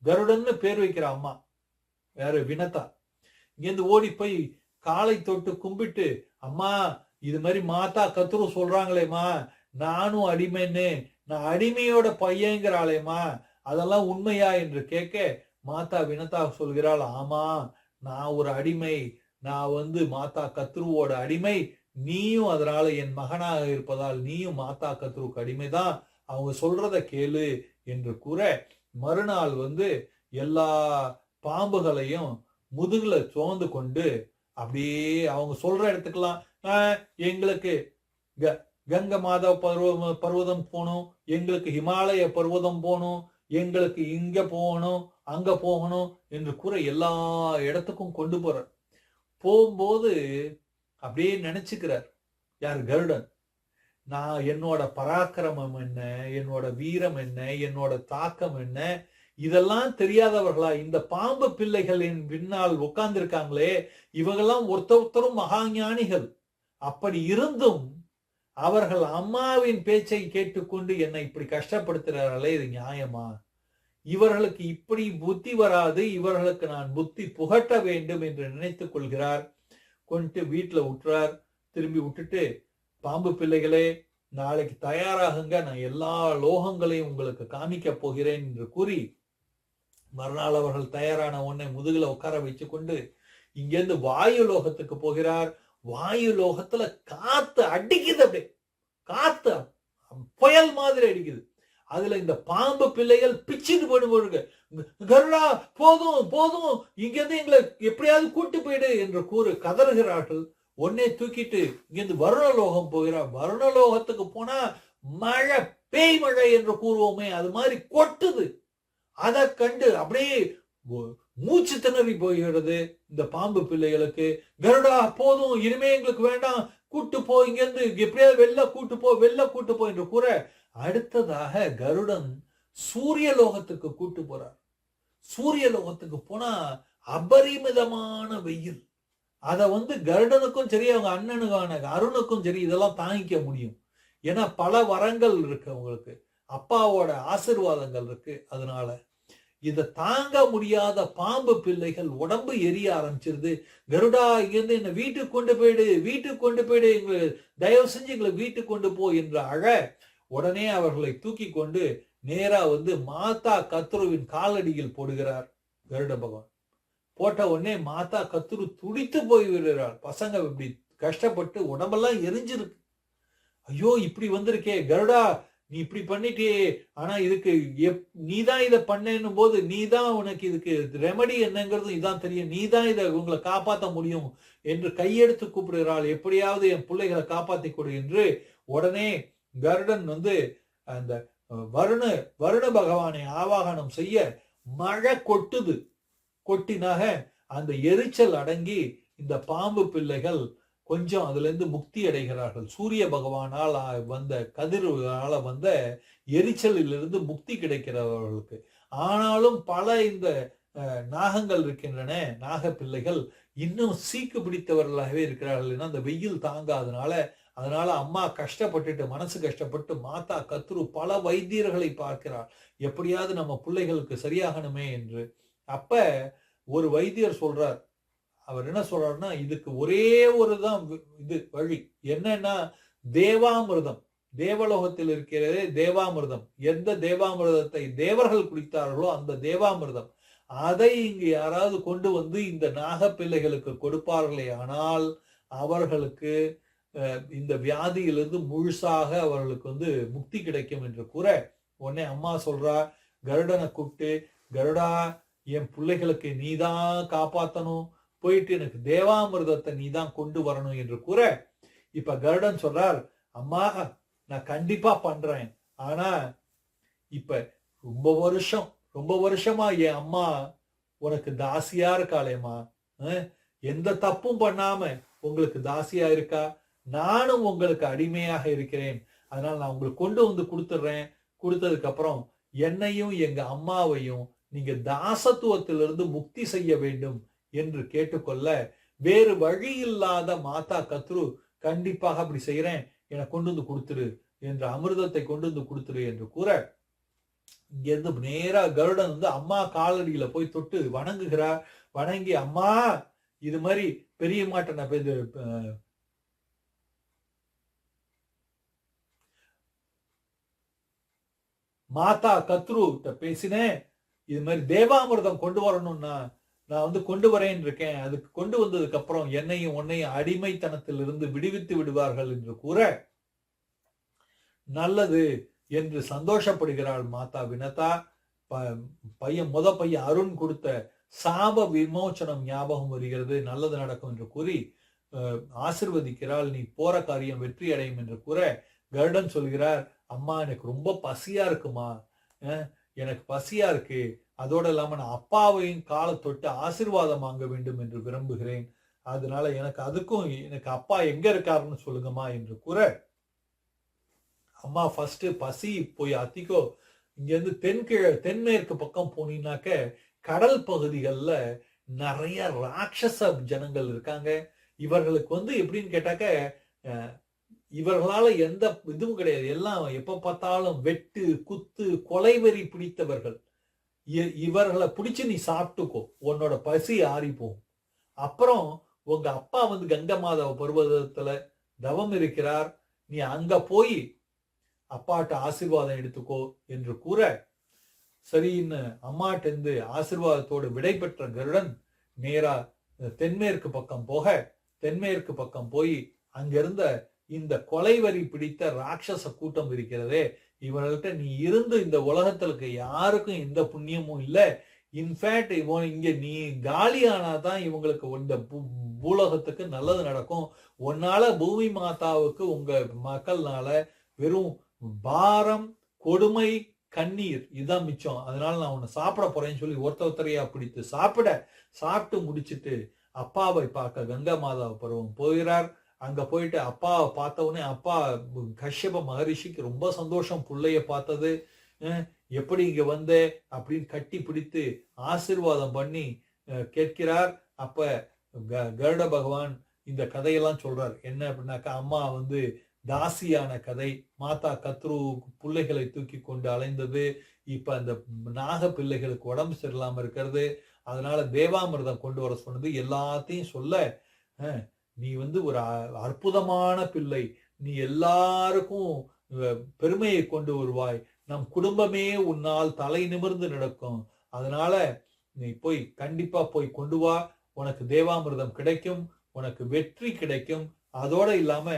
கருடன்னு பேர் வைக்கிற அம்மா யாரு, வினதா. இங்கேருந்து ஓடி போய் காலை தொட்டு கும்பிட்டு, அம்மா இது மாதிரி மாதா கத்ரு சொல்றாங்களேம்மா, நானும் அடிமைன்னு, நான் அடிமையோட பையங்கிறாளேம்மா, அதெல்லாம் உண்மையா என்று கேட்க, மாதா வினதா சொல்கிறாள், ஆமா நான் ஒரு அடிமை, நான் வந்து மாதா கத்ருவோட அடிமை, நீயும் அதனால என் மகனாக இருப்பதால் நீயும் மாதா கத்ருக்கு அடிமைதான், அவங்க சொல்றத கேளு என்று கூற, மறுநாள் வந்து எல்லா பாம்புகளையும் முதுகுல சுமந்து கொண்டு அப்படியே அவங்க சொல்ற இடத்துக்கெல்லாம், எங்களுக்கு கங்கை மாதா பர்வதம் போகணும், எங்களுக்கு ஹிமாலய பர்வதம் போகணும், எங்களுக்கு இங்க போகணும், அங்க போகணும் என்று கூற எல்லா இடத்துக்கும் கொண்டு போறார். போகும்போது அப்படியே நினைச்சுக்கிறார், யார்? கருடன். நான் என்னோட பராக்கிரமம் என்ன, என்னோட வீரம் என்ன, என்னோட தாக்கம் என்ன, இதெல்லாம் தெரியாதவர்களா இந்த பாம்பு பிள்ளைகளின் பின்னால் உட்கார்ந்திருக்காங்களே, இவங்கெல்லாம் ஒருத்தரும் மகா ஞானிகள். அப்படி இருந்தும் அவர்கள் அம்மாவின் பேச்சை கேட்டுக்கொண்டு என்னை இப்படி கஷ்டப்படுத்துகிறார்களே, இது நியாயமா? இவர்களுக்கு இப்படி புத்தி வராது, இவர்களுக்கு நான் புத்தி புகட்ட வேண்டும் என்று நினைத்துக் கொள்கிறார். கொண்டு வீட்டுல விட்டுறார். திரும்பி விட்டுட்டு, பாம்பு பிள்ளைகளே, நாளைக்கு தயாராகுங்க, நான் எல்லா லோகங்களையும் உங்களுக்கு காமிக்க போகிறேன் என்று கூறி மறுநாள் அவர்கள் தயாரான உடனே முதுகுல உட்கார வச்சு கொண்டு இங்கிருந்து வாயு லோகத்துக்கு போகிறார். வாயு லோகத்துல காத்து அடிக்குது, அப்படியே காத்து புயல் மாதிரி அடிக்குது. அதுல இந்த பாம்பு பிள்ளைகள் பிச்சுட்டு போயிடுவாங்க. கருடா, போதும் போதும், இங்கிருந்து எங்களை எப்படியாவது கூட்டு போயிடு என்று கூறு கதறுகிறார்கள். ஒன்னே தூக்கிட்டு இங்கிருந்து வருணலோகம் போகிறார். வருணலோகத்துக்கு போனா மழை, பேய் மழை என்று கூறுவோமே, அது மாதிரி கொட்டுது. அதை கண்டு அப்படியே மூச்சு திணறி போகிறது இந்த பாம்பு பிள்ளைகளுக்கு. கருடா, போதும், இனிமே எங்களுக்கு வேண்டாம், கூட்டு போ, இங்கிருந்து எப்படியாவது வெளில கூட்டு போ என்று கூற, அடுத்ததாக கருடன் சூரிய லோகத்துக்கு கூட்டு போறார். சூரிய லோகத்துக்கு போனா அபரிமிதமான வெயில். அத கருடனுக்கும் சரி, அவங்க அண்ணனுக்கான அருணுக்கும் சரி இதெல்லாம் தாங்கிக்க முடியும். ஏன்னா பல வரங்கள் இருக்கு அவங்களுக்கு, அப்பாவோட ஆசீர்வாதங்கள் இருக்கு. அதனால இதை தாங்க முடியாத பாம்பு பிள்ளைகள் உடம்பு எரிய ஆரம்பிச்சிருது. கருடா, இங்கிருந்து என்ன வீட்டுக்கு கொண்டு போயிடு, எங்களை தயவு செஞ்சு எங்களை வீட்டுக்கு கொண்டு போ என்று அழ, உடனே அவர்களை தூக்கி கொண்டு நேரா மாதா கத்ருவின் காலடியில் போடுகிறார் கருட பகவான். போட்ட உடனே மாதா கத்ரு துடித்து போய் விடுறார். பசங்க இப்படி கஷ்டப்பட்டு உடம்பெல்லாம் எரிஞ்சிருக்கு. ஐயோ, இப்படி வந்திருக்கே கருடா, நீ இப்படி பண்ணிட்டே, ஆனா இதுக்கு நீதான் இதை பண்ணேன்னும் போது நீதான், உனக்கு இதுக்கு ரெமடி என்னங்கிறது இதான் தெரியும், நீதான் இதை உங்களை காப்பாற்ற முடியும் என்று கையெடுத்து கூப்பிடுகிறாள். எப்படியாவது என் பிள்ளைகளை காப்பாத்தி கொடு என்று உடனே கருடன் அந்த வருண பகவானை ஆவாகனம் செய்ய மழை கொட்டுது. கொட்டினாக அந்த எரிச்சல் அடங்கி இந்த பாம்பு பிள்ளைகள் கொஞ்சம் அதுல இருந்து முக்தி அடைகிறார்கள். சூரிய பகவானால் வந்த கதிரால வந்த எரிச்சலிலிருந்து முக்தி கிடைக்கிறவர்களுக்கு. ஆனாலும் பல இந்த நாகங்கள் இருக்கின்றன, நாக பிள்ளைகள் இன்னும் சீக்கு பிடித்தவர்களாகவே இருக்கிறார்கள். ஏன்னா அந்த வெயில் அதனால அம்மா கஷ்டப்பட்டுட்டு, மனசு கஷ்டப்பட்டு மாதா கத்ரு பல வைத்தியர்களை பார்க்கிறார், எப்படியாவது நம்ம பிள்ளைகளுக்கு சரியாகணுமே என்று. அப்ப ஒரு வைத்தியர் சொல்றார். அவர் என்ன சொல்றாருன்னா, இதுக்கு ஒரே ஒரு தான் இது வழி. என்னன்னா, தேவாமிர்தம், தேவலோகத்தில் இருக்கிறதே தேவாமிர்தம். எந்த தேவாமிர்தத்தை தேவர்கள் குடித்தார்களோ அந்த தேவாமிர்தம், அதை இங்கு யாராவது கொண்டு இந்த நாகப்பிள்ளைகளுக்கு கொடுப்பார்களே ஆனால் அவர்களுக்கு இந்த வியாதியிலிருந்து முழுசாக அவர்களுக்கு முக்தி கிடைக்கும் என்று கூற, உடனே அம்மா சொல்றா, கருடனை கூப்பிட்டு, கருடா, என் பிள்ளைகளுக்கு நீதான் காப்பாத்தணும், போயிட்டு எனக்கு தேவாமிர்தத்தை நீதான் கொண்டு வரணும் என்று கூற, இப்ப கருடன் சொல்றார், அம்மா நான் கண்டிப்பா பண்றேன், ஆனா இப்ப ரொம்ப வருஷமா என் அம்மா உனக்கு தாசியா இருக்காளேம்மா, எந்த தப்பும் பண்ணாம உங்களுக்கு தாசியா இருக்கா, நானும் உங்களுக்கு அடிமையாக இருக்கிறேன், அதனால நான் உங்களுக்கு கொண்டு கொடுத்துடுறேன். கொடுத்ததுக்கு அப்புறம் என்னையும் எங்க அம்மாவையும் நீங்க தாசத்துவத்திலிருந்து முக்தி செய்ய வேண்டும் என்று கேட்டுக்கொள்ள, வேறு வழி இல்லாத மாதா கத்ரு, கண்டிப்பாக அப்படி செய்யறேன், எனக்கு கொண்டு கொடுத்துரு என்ற அமிர்தத்தை கொண்டு கொடுத்துரு என்று கூற, இங்கிருந்து நேரா கருடன் அம்மா காலடியில போய் தொட்டு வணங்குகிறார். வணங்கி, அம்மா இது மாதிரி பெரிய மாட்ட நான் மாதா கத்ரு பேசினேன், இது மாதிரி தேவாமிர்தம் கொண்டு வரணும்னா நான் கொண்டு வரேன் இருக்கேன், அதுக்கு கொண்டு வந்ததுக்கு அப்புறம் என்னையும் உன்னையும் அடிமைத்தனத்திலிருந்து விடுவித்து விடுவார்கள் என்று கூற, நல்லது என்று சந்தோஷப்படுகிறாள் மாதா வினதா. பையன் அருண் கொடுத்த சாப விமோச்சனம் ஞாபகம் வருகிறது, நல்லது நடக்கும் என்று கூறி ஆசிர்வதிக்கிறாள். நீ போற காரியம் வெற்றி அடையும் என்று கூற, கருடன் சொல்கிறார், அம்மா எனக்கு ரொம்ப பசியா இருக்குமா, எனக்கு பசியா இருக்கு, அதோட இல்லாம நான் அப்பாவையும் காலை தொட்டு ஆசீர்வாதம் வாங்க வேண்டும் என்று விரும்புகிறேன். அதனால எனக்கு அப்பா எங்க இருக்காருன்னு சொல்லுங்கம்மா என்று கூற, அம்மா ஃபர்ஸ்ட் பசி போய் அத்திக்கோ, இங்க இருந்து தென்மேற்கு பக்கம் போனீங்கன்னாக்க கடல் பகுதிகளில் நிறைய ராட்சச ஜனங்கள் இருக்காங்க. இவர்களுக்கு எப்படின்னு கேட்டாக்க இவர்களால எந்த இதுவும் கிடையாது. எல்லாம் எப்ப பார்த்தாலும் வெட்டு குத்து கொலைவெறி பிடித்தவர்கள். இவர்களை பிடிச்சு நீ சாப்பிட்டுக்கோ, உன்னோட பசி ஆறிப்போம். அப்புறம் உங்க அப்பா கங்கை மாதவ பர்வதத்துல தவம் இருக்கிறார், நீ அங்க போய் அப்பாட்ட ஆசீர்வாதம் எடுத்துக்கோ என்று கூற, சரின்னு அம்மாட்ட இருந்து ஆசீர்வாதத்தோடு விடை பெற்ற கருடன் நேரா தென்மேற்கு பக்கம் போய் அங்கிருந்த இந்த கொலைவரி பிடித்த ராட்சச கூட்டம் இருக்கிறதே, இவர்கள்ட்ட நீ இருந்து இந்த உலகத்துல யாருக்கும் எந்த புண்ணியமும் இல்லை. இன்ஃபேக்ட் இங்க நீ காலியானாதான் இவங்களுக்கு இந்த பூலோகத்துக்கு நல்லது நடக்கும். உன்னால பூமி மாதாவுக்கு உங்க மக்கள்னால வெறும் பாரம் கொடுமை கண்ணீர் இதுதான் மிச்சம். அதனால நான் உன்னை சாப்பிட போறேன்னு சொல்லி ஒருத்தரையா பிடித்து சாப்பிட்டு முடிச்சுட்டு அப்பாவை பார்க்க கங்கா மாதாவை பருவம் போகிறார். அங்க போயிட்டு அப்பாவை பார்த்த உடனே அப்பா கஷ்யப மகரிஷிக்கு ரொம்ப சந்தோஷம், பிள்ளைய பார்த்தது. எப்படி இங்க வந்த அப்படின்னு கட்டி பிடித்து ஆசீர்வாதம் பண்ணி கேட்கிறார். அப்ப கருட பகவான் இந்த கதையெல்லாம் சொல்றார். என்ன அப்படின்னாக்கா, அம்மா தாசியான கதை, மாதா கத்ரு பிள்ளைகளை தூக்கி கொண்டு அலைந்தது, இப்ப அந்த நாக பிள்ளைகளுக்கு உடம்பு சரியில்லாம இருக்கிறது, அதனால தேவாமிர்தம் கொண்டு வர சொன்னது, எல்லாத்தையும் சொல்ல, நீ ஒரு அற்புதமான பிள்ளை, நீ எல்லாருக்கும் பெருமையை கொண்டு வருவாய், நம் குடும்பமே உன்னால் தலை நிமிர்ந்து நடக்கும், அதனால நீ கண்டிப்பா போய் கொண்டு வா, உனக்கு தேவாமிர்தம் கிடைக்கும், உனக்கு வெற்றி கிடைக்கும். அதோட இல்லாம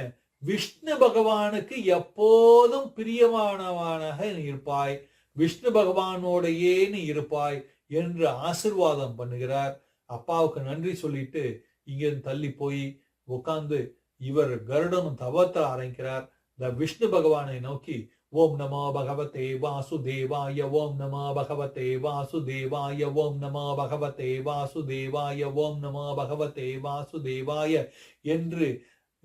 விஷ்ணு பகவானுக்கு எப்போதும் பிரியமானவனாக நீ இருப்பாய், விஷ்ணு பகவானோடையே நீ இருப்பாய் என்று ஆசிர்வாதம் பண்ணுகிறார். அப்பாவுக்கு நன்றி சொல்லிட்டு இங்கிருந்து தள்ளி போய் உட்கார்ந்து இவர் கருடனும் தவத்தை ஆரம்பிக்கிறார். இந்த விஷ்ணு பகவானை நோக்கி ஓம் நமோ பகவதே வாசுதேவாய, ஓம் நமோ பகவதே வாசுதேவாய, ஓம் நமோ பகவதே வாசுதேவாய, ஓம் நமோ பகவதே வாசுதேவாய என்று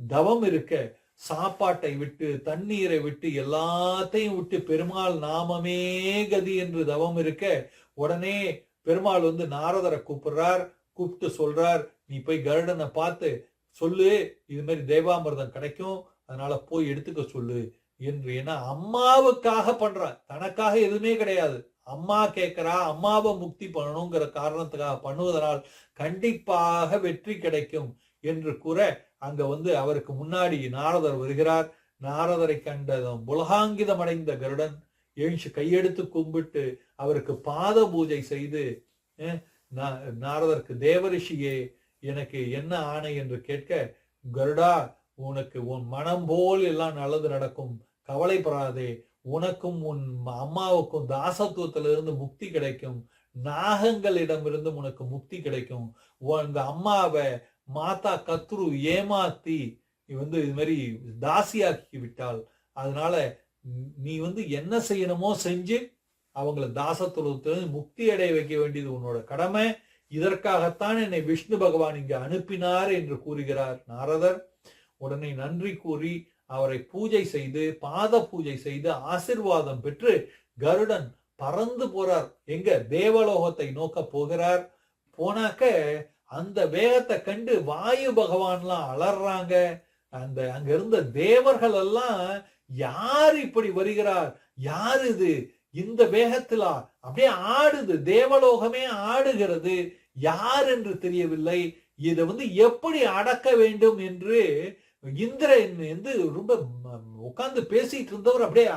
தவம் இருக்க, சாப்பாட்டை விட்டு தண்ணீரை விட்டு எல்லாத்தையும் விட்டு பெருமாள் நாமமே கதி என்று தவம் இருக்க, உடனே பெருமாள் நாரதரை கூப்பிட்டு சொல்றார், நீ போய் கருடனை பார்த்து சொல்லு, இது மாதிரி தேவாமிர்தம் கிடைக்கும், அதனால போய் எடுத்துக்க சொல்லு என்று. ஏன்னா அம்மாவுக்காக பண்றான், தனக்காக எதுவுமே கிடையாது, அம்மா கேட்கிறா, அம்மாவை முக்தி பண்ணணுங்கிற காரணத்துக்காக பண்ணுவதனால் கண்டிப்பாக வெற்றி கிடைக்கும் என்று கூற, அங்க அவருக்கு முன்னாடி நாரதர் வருகிறார். நாரதரை கண்டதும் புலகாங்கிதம் அடைந்த கருடன் எழுந்து கையெடுத்து கும்பிட்டு அவருக்கு பாத பூஜை செய்து, நாரதருக்கு தேவரிஷியே எனக்கு என்ன ஆணை என்று கேட்க, கருடா உனக்கு உன் மனம் போல் எல்லாம் நல்லது நடக்கும், கவலைப்படாதே, உனக்கும் உன் அம்மாவுக்கும் தாசத்துவத்திலிருந்து முக்தி கிடைக்கும், நாகங்களிடமிருந்து உனக்கு முக்தி கிடைக்கும், உங்க அம்மாவை மாதா கத்ரு ஏமாத்தி இது மாதிரி தாசியாக்கி விட்டாள், அதனால நீ என்ன செய்யணுமோ செஞ்சு அவங்கள தாசத்துவத்திலிருந்து முக்தி அடைய வைக்க வேண்டியது உன்னோட கடமை, இதற்காகத்தான் என்னை விஷ்ணு பகவான் இங்கு அனுப்பினார் என்று கூறுகிறார் நாரதர். உடனே நன்றி கூறி அவரை பூஜை செய்து பாத பூஜை செய்து ஆசிர்வாதம் பெற்று கருடன் பறந்து போறார். எங்க தேவலோகத்தை நோக்க போகிறார். போனாக்க அந்த வேகத்தை கண்டு வாயு பகவான்லாம் அலறாங்க. அங்க இருந்த தேவர்கள் எல்லாம், யார் இப்படி வருகிறார், யார் இது, இந்த வேகத்துல அப்படியே ஆடுது, தேவலோகமே ஆடுகிறது, யார் என்று தெரியவில்லை, இதை எப்படி அடக்க வேண்டும் என்று இந்திரன் ரொம்ப உட்கார்ந்து பேசிட்டு இருந்தவர் அப்படியே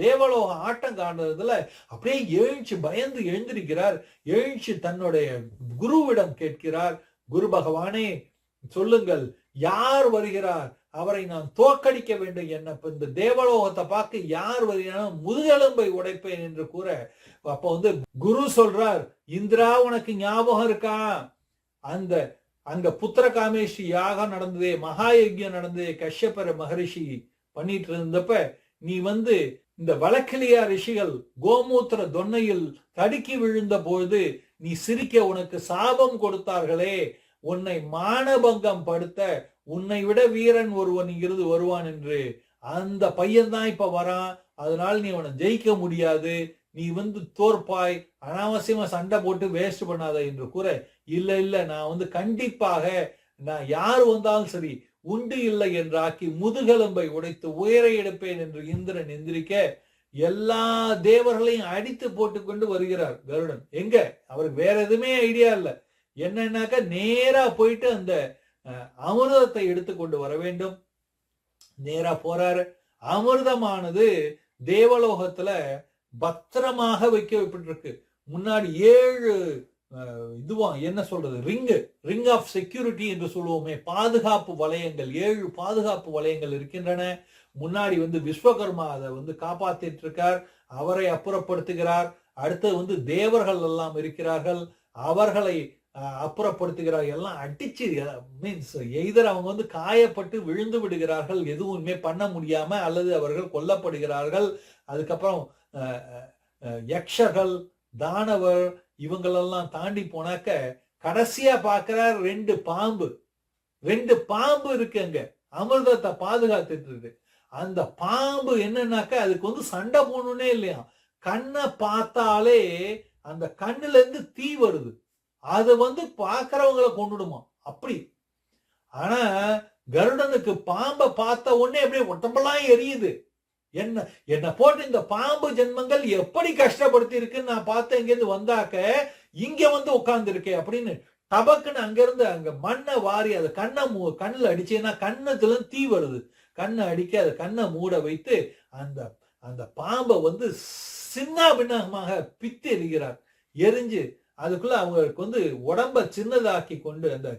தேவலோக ஆட்டம் காண்றதுல அப்படியே எழுச்சி பயந்து எழுந்திருக்கிறார். எழுச்சி தன்னுடைய குருவிடம் கேட்கிறார், குரு பகவானே சொல்லுங்கள், யார் வருகிறார், அவரை நான் தோற்கடிக்க வேண்டும், என்ன இந்த தேவலோகத்தை பார்க்க யார் வருகிறார், முதுகெலும்பை உடைப்பேன் என்று கூற, அப்ப குரு சொல்றார், இந்திரா உனக்கு ஞாபகம் இருக்கா, அங்க புத்திர காமேஷி யாகம் நடந்ததே, மகா யஜ்யம் நடந்ததே, கஷ்யபர மகரிஷி பண்ணிட்டு இருந்தப்ப நீ இந்த வழக்கிலியா ரிஷிகள் கோமூத்திர தொன்னையில் தடுக்கி விழுந்த பொழுது நீ சிரிக்க உனக்கு சாபம் கொடுத்தார்களே, உன்னை மானபங்கம் படுத்த உன்னை விட வீரன் ஒருவன் இங்கிருந்து வருவான் என்று அந்த பையன் தான் இப்ப வரான், அதனால நீ அவனை ஜெயிக்க முடியாது, நீ தோற்பாய், அனாவசியமா சண்டை போட்டு வேஸ்ட் பண்ணாத என்று கூற, இல்ல இல்ல நான் கண்டிப்பாக நான் யார் வந்தாலும் சரி உண்டு இல்லை என்றாக்கி முதுகெலும்பை உடைத்து உயர எடுப்பேன் என்று இந்திரன் எந்திரிக்க எல்லா தேவர்களையும் அடித்து போட்டுக்கொண்டு வருகிறார் கருடன். எங்க அவருக்கு வேற எதுவுமே ஐடியா இல்ல, என்னன்னாக்க நேரா போயிட்டு அந்த அமிர்தத்தை எடுத்துக்கொண்டு வர வேண்டும். நேரா போறாரு. அமிர்தமானது தேவலோகத்துல பத்திரமாக வைக்கப்பட்டிருக்கு. முன்னாடி 7 என்ன சொல்றது, ரிங் ஆஃப் செக்யூரிட்டி என்று சொல்லுவோமே, பாதுகாப்பு வளையங்கள், 7 பாதுகாப்பு வளையங்கள் இருக்கின்றன. முன்னாடி விஸ்வகர்மா அதை காப்பாத்திட்டு இருக்கார், அவரை அப்புறப்படுத்துகிறார். அடுத்து தேவர்கள் எல்லாம் இருக்கிறார்கள், அவர்களை அப்புறப்படுத்துகிறார். எல்லாம் அடிச்சு மீன்ஸ் எய்தர் அவங்க காயப்பட்டு விழுந்து விடுகிறார்கள், எதுவுமே பண்ண முடியாம, அல்லது அவர்கள் கொல்லப்படுகிறார்கள். அதுக்கப்புறம் யக்ஷர்கள், தானவர் இவங்களெல்லாம் தாண்டி போனாக்க கடைசியா பார்க்கிறார் 2 பாம்பு இருக்கு அங்க, அமிர்தத்தை பாதுகாத்துட்டு இருக்கு. அந்த பாம்பு என்னன்னாக்க அதுக்கு சண்டை போடணும்னே இல்லையா, கண்ணை பார்த்தாலே அந்த கண்ணுல இருந்து தீ வருது, அது பார்க்கிறவங்களை கொண்டுடுமா அப்படி. ஆனா கருடனுக்கு பாம்பை பார்த்த உடனே அப்படியே உடம்பெல்லாம் எரியுது. என்ன போட்டு இந்த பாம்பு ஜென்மங்கள் எப்படி கஷ்டப்படுத்தி இருக்குன்னு நான் பார்த்தேன், இங்கிருந்து வந்தாக்க இங்க உட்கார்ந்து இருக்கேன் அப்படின்னு டபக்குன்னு அங்கிருந்து அங்க மண்ணை வாரி அதை கண்ணுல அடிச்சேன்னா கண்ணத்துல தீ வருது. கண்ணை அடிக்க அதை கண்ணை மூட வைத்து அந்த அந்த பாம்பை சின்ன பின்னமாக பித்து எரிகிறார். எரிஞ்சு அதுக்குள்ள அவங்களுக்கு உடம்ப சின்னதாக்கி கொண்டு அந்த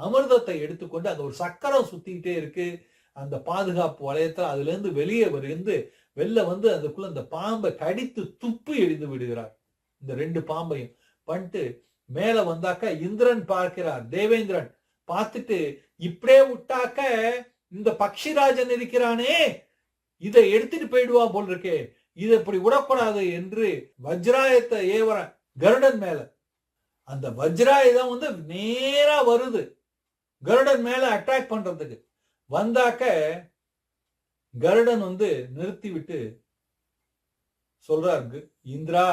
அமிர்தத்தை எடுத்துக்கொண்டு அங்க ஒரு சக்கரம் சுத்திக்கிட்டே இருக்கு அந்த பாதுகாப்பு வளையத்துல. அதுல இருந்து வெளியே வெளில அதுக்குள்ள அந்த பாம்பை கடித்து துப்பி எரிந்து விடுகிறார். இந்த 2 பாம்பையும் பண்ணிட்டு மேல வந்தாக்க இந்திரன் பார்க்கிறார். தேவேந்திரன் பார்த்துட்டு, இப்படியே விட்டாக்க இந்த பக்ஷிராஜன் இருக்கிறானே இதை எடுத்துட்டு போயிடுவான் போல் இருக்கே, இதை இப்படி விடக்கூடாது என்று வஜ்ராயத்தை ஏவர கருடன் மேல. அந்த வஜ்ராயுதம் நேரா வருது கருடன் மேல அட்டாக் பண்றதுக்கு. வந்தாக்க கருடன் நிறுத்தி விட்டு சொல்றாரு, இந்திரா,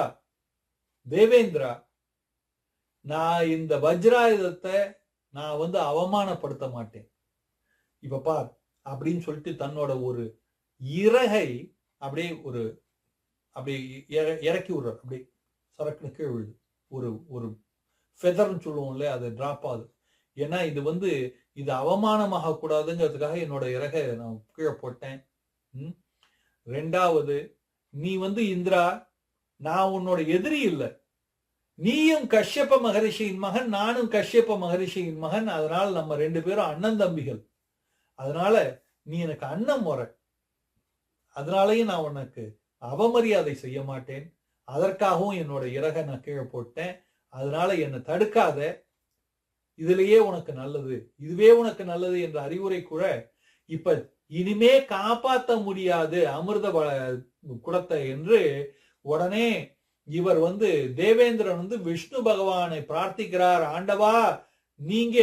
தேவேந்திரா, நான் இந்த வஜ்ராயுதத்தை நான் அவமானப்படுத்த மாட்டேன், இப்ப பார் அப்படின்னு சொல்லிட்டு தன்னோட ஒரு இறகை அப்படியே அப்படியே இறக்கி விடுறார். அப்படியே சரக்குன்னு கீழ் விழுது. ஒரு ஃபெதர்னு சொல்லுவோம்ல, அது டிராப் ஆகுது. ஏன்னா இது அவமானமாக கூடாதுங்கிறதுக்காக என்னோட இறகை நான் கீழே போட்டேன். 2வது, நீ இந்திரா, நான் உன்னோட எதிரி இல்லை, நீயும் கஷ்யப்ப மகரிஷியின் மகன், நானும் கஷ்யப்ப மகரிஷியின் மகன், அதனால நம்ம 2 பேரும் அண்ணன் தம்பிகள், அதனால நீ எனக்கு அண்ணன் முறை, அதனாலயும் நான் உனக்கு அவமரியாதை செய்ய மாட்டேன், அதற்காகவும் என்னோட இறகை நான் கீழே போட்டேன், அதனால என்னை தடுக்காத, இதுலயே உனக்கு நல்லது, இதுவே உனக்கு நல்லது என்ற அறிவுரை கூட இப்ப இனிமே காப்பாற்ற முடியாது அமிர்த குடத்தை என்று உடனே இவர் தேவேந்திரன் விஷ்ணு பகவானை பிரார்த்திக்கிறார். ஆண்டவா, நீங்க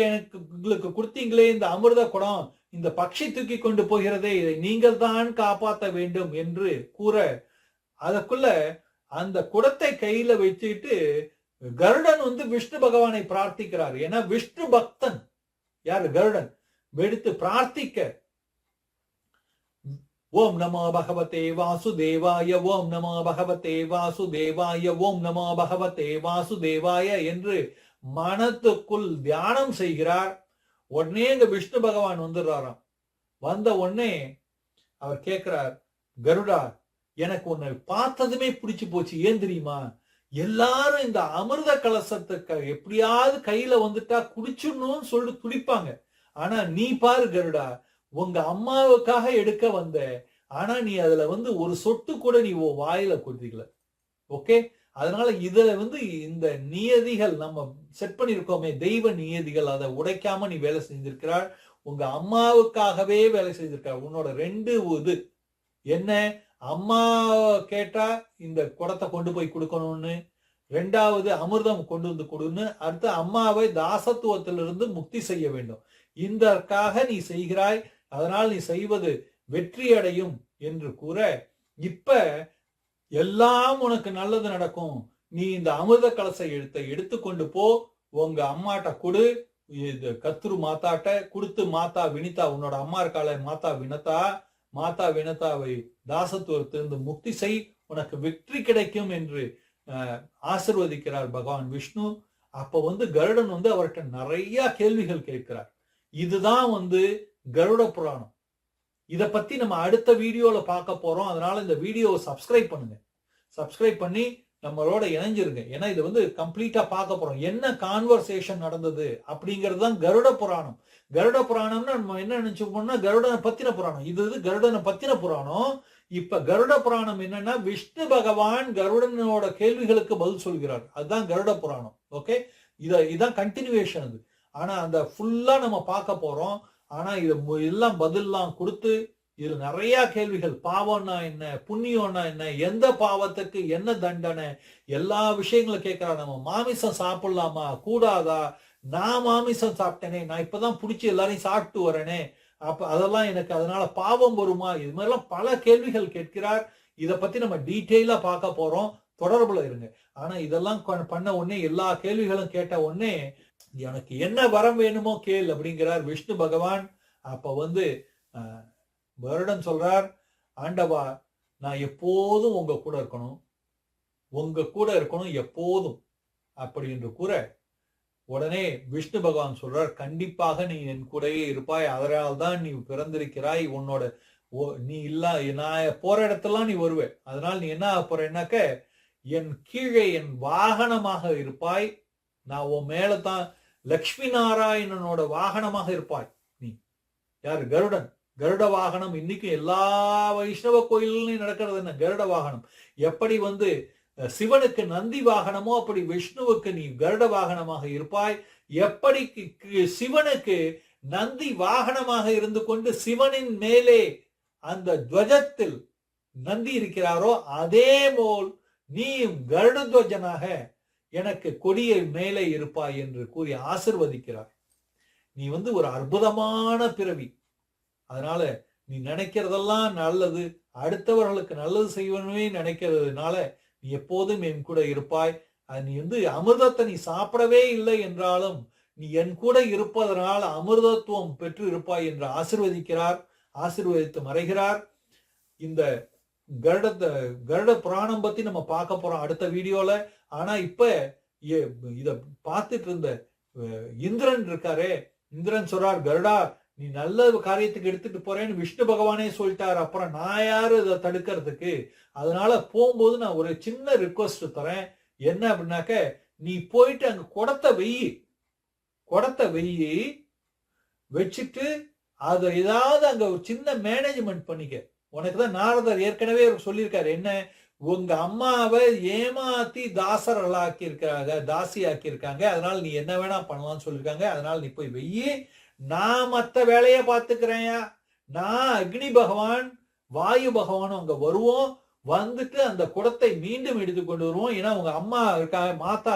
உங்களுக்கு கொடுத்தீங்களே இந்த அமிர்த குடம், இந்த பட்சி தூக்கி கொண்டு போகிறதே, இதை நீங்கள் தான் காப்பாற்ற வேண்டும் என்று கூற, அதற்குள்ள அந்த குடத்தை கையில வச்சுட்டு கருடன் விஷ்ணு பகவானை பிரார்த்திக்கிறார். ஏன்னா விஷ்ணு பக்தன் யாரு, கருடன். வெடித்து பிரார்த்திக்க, ஓம் நமோ பகவதே வாசுதேவாய, ஓம் நமோ பகவதே வாசுதேவாய, ஓம் நமோ பகவதே வாசுதேவாய என்று மனத்துக்குள் தியானம் செய்கிறார். உடனே இந்த விஷ்ணு பகவான் வந்துடுறாராம். வந்த உடனே அவர் கேட்கிறார், கருடா, எனக்கு உன்னை பார்த்ததுமே பிடிச்சு போச்சு, ஏன் தெரியுமா, எல்லாரும் இந்த அமிர்த கலசத்துக்கு எப்படியாவது கையில குடிச்சிடணும்னு சொல்லிட்டு துடிப்பாங்க. ஆனா நீ பாரு கருடா, உங்க அம்மாவுக்காக எடுக்க வந்த, ஆனா நீ அதுல ஒரு சொட்டு கூட நீ வாயில கொட்டிக்கல. ஓகே, அதனால இதுல இந்த நியதிகள் நம்ம செட் பண்ணிருக்கோமே, தெய்வ நியதிகள், அதை உடைக்காம நீ வேலை செஞ்சிருக்கிறாள். உங்க அம்மாவுக்காகவே வேலை செய்திருக்காள். உன்னோட 2 இது என்ன, அம்மா கேட்டா இந்த குடத்தை கொண்டு போய் கொடுக்கணும்னு, ரெண்டாவது அமிர்தம் கொண்டு வந்து கொடுன்னு, அடுத்து அம்மாவை தாசத்துவத்திலிருந்து முக்தி செய்ய வேண்டும். இதற்காக நீ செய்கிறாய், அதனால் நீ செய்வது வெற்றி அடையும் என்று கூற, இப்ப எல்லாம் உனக்கு நல்லது நடக்கும், நீ இந்த அமிர்த கலசை எடுத்துக்கொண்டு போ, உங்க அம்மாட்ட கொடு, இது கத்ரு மாதாட்ட கொடுத்து, மாதா வினிதா உன்னோட அம்மா இருக்காள மாதா வினதாவை தாசத்துவத்திலிருந்து முக்தி செய், உனக்கு வெற்றி கிடைக்கும் என்று ஆசிர்வதிக்கிறார் பகவான் விஷ்ணு. அப்ப கருடன் அவர்கிட்ட நிறைய கேள்விகள் கேட்கிறார். இதுதான் கருட புராணம். இத பத்தி நம்ம அடுத்த வீடியோல பார்க்க போறோம். அதனால இந்த வீடியோவை சப்ஸ்கிரைப் பண்ணுங்க. சப்ஸ்கிரைப் பண்ணி நம்மளோட இணைஞ்சிருங்க. ஏன்னா இது கம்ப்ளீட்டா பார்க்க போறோம். என்ன கான்வர்சேஷன் நடந்தது அப்படிங்கிறது தான் கருட புராணம். கருட புராணம்னா நம்ம என்ன நினைச்சுக்கோம்னா கருடனை பத்தின புராணம். இது கருடனை பத்தின புராணம். இப்ப கருட புராணம் என்னன்னா விஷ்ணு பகவான் கருடனோட கேள்விகளுக்கு பதில் சொல்கிறார். அதுதான் கருட புராணம். ஓகே, இதான் கண்டினியூவேஷன் அது. ஆனா அந்த ஃபுல்லா நம்ம பார்க்க போறோம். ஆனா இது எல்லாம் பதில்லாம் கொடுத்து இதுல நிறைய கேள்விகள், பாவம்னா என்ன, புண்ணியம்னா என்ன, எந்த பாவத்துக்கு என்ன தண்டனை, எல்லா விஷயங்களும் கேட்கிறார். நம்ம மாமிசம் சாப்பிடலாமா கூடாதா, நான் மாமிசம் சாப்பிட்டேனே, நான் இப்பதான் பிடிச்சி எல்லாரையும் சாப்பிட்டு வரேனே, அப்ப அதெல்லாம் எனக்கு அதனால பாவம் வருமா, இது மாதிரிலாம் பல கேள்விகள் கேட்கிறார். இதை பத்தி நம்ம டீட்டெயிலா பார்க்க போறோம். தொடர்புல இருங்க. ஆனா இதெல்லாம் பண்ண உடனே, எல்லா கேள்விகளும் கேட்ட உடனே எனக்கு என்ன வரம் வேணுமோ கேள் அப்படிங்கிறார் விஷ்ணு பகவான். அப்ப கருடன் சொல்றார், ஆண்டவா நான் எப்போதும் உங்க கூட இருக்கணும் எப்போதும் அப்படி என்று கூற, உடனே விஷ்ணு பகவான் சொல்றார், கண்டிப்பாக நீ என் கூடவே இருப்பாய், அதனால்தான் நீ பிறந்திருக்கிறாய், உன்னோட நீ இல்ல நான் போற இடத்தெல்லாம் நீ வருவே, அதனால் நீ என்ன ஆக போறேன்னாக்க என் கீழே என் வாகனமாக இருப்பாய், நான் உன் மேலதான் லக்ஷ்மி நாராயணனோட வாகனமாக இருப்பாய். நீ யாரு? கருடன். கருட வாகனம் இன்னைக்கு எல்லா வைஷ்ணவ கோயில்லையும் நடக்கிறது என்ன? கருட வாகனம். எப்படி சிவனுக்கு நந்தி வாகனமோ அப்படி விஷ்ணுவுக்கு நீ கருட வாகனமாக இருப்பாய். எப்படி சிவனுக்கு நந்தி வாகனமாக இருந்து கொண்டு சிவனின் மேலே அந்த துவஜத்தில் நந்தி இருக்கிறாரோ அதே போல் நீயும் கருட துவஜனாக எனக்கு கொடியை மேலே இருப்பாய் என்று கூறி ஆசிர்வதிக்கிறார். நீ ஒரு அற்புதமான பிறவி, அதனால நீ நினைக்கிறதெல்லாம் நல்லது, அடுத்தவர்களுக்கு நல்லது செய்வனே நினைக்கிறதுனால நீ எப்போதும் என் கூட இருப்பாய். நீ அமிர்தத்தை நீ சாப்பிடவே இல்லை என்றாலும் நீ என் கூட இருப்பதனால் அமிர்தத்துவம் பெற்று இருப்பாய் என்று ஆசிர்வதிக்கிறார். ஆசிர்வதித்து மறைகிறார். இந்த கருட புராணம் பத்தி நம்ம பார்க்க போறோம் அடுத்த வீடியோல. ஆனா இப்ப இத பார்த்துட்டு இருந்த இந்திரன் இருக்காரே, இந்திரன் சொல்றார், கருடா நீ நல்ல காரியத்துக்கு எடுத்துட்டு போறேன்னு விஷ்ணு பகவானே சொல்லிட்டாரு, அப்புறம் நான் யாரு இதை தடுக்கிறதுக்கு? அதனால போகும்போது நான் ஒரு சின்ன ரிக்வஸ்ட் தரேன். என்ன அப்படின்னாக்க, நீ போயிட்டு அங்க குடத்தை வெயி, வச்சுட்டு அதை ஏதாவது அங்க ஒரு சின்ன மேனேஜ்மெண்ட் பண்ணிக்க. உனக்குதான் நாரதர் ஏற்கனவே சொல்லியிருக்காரு, என்ன உங்க அம்மாவை ஏமாத்தி தாசர்களாக்கி இருக்காங்க, தாசி ஆக்கி இருக்காங்க, அதனால நீ என்ன வேணா பண்ணலாம்னு சொல்லியிருக்காங்க, அதனால நீ போய் வெயி, நான் மத்த வேலைய பார்த்துக்கிறேன். நான் அக்னி பகவான் வாயு பகவானும் அங்க வருவோம், வந்துட்டு அந்த குடத்தை மீண்டும் எடுத்து கொண்டு வருவோம். ஏன்னா உங்க அம்மா இருக்கா மாதா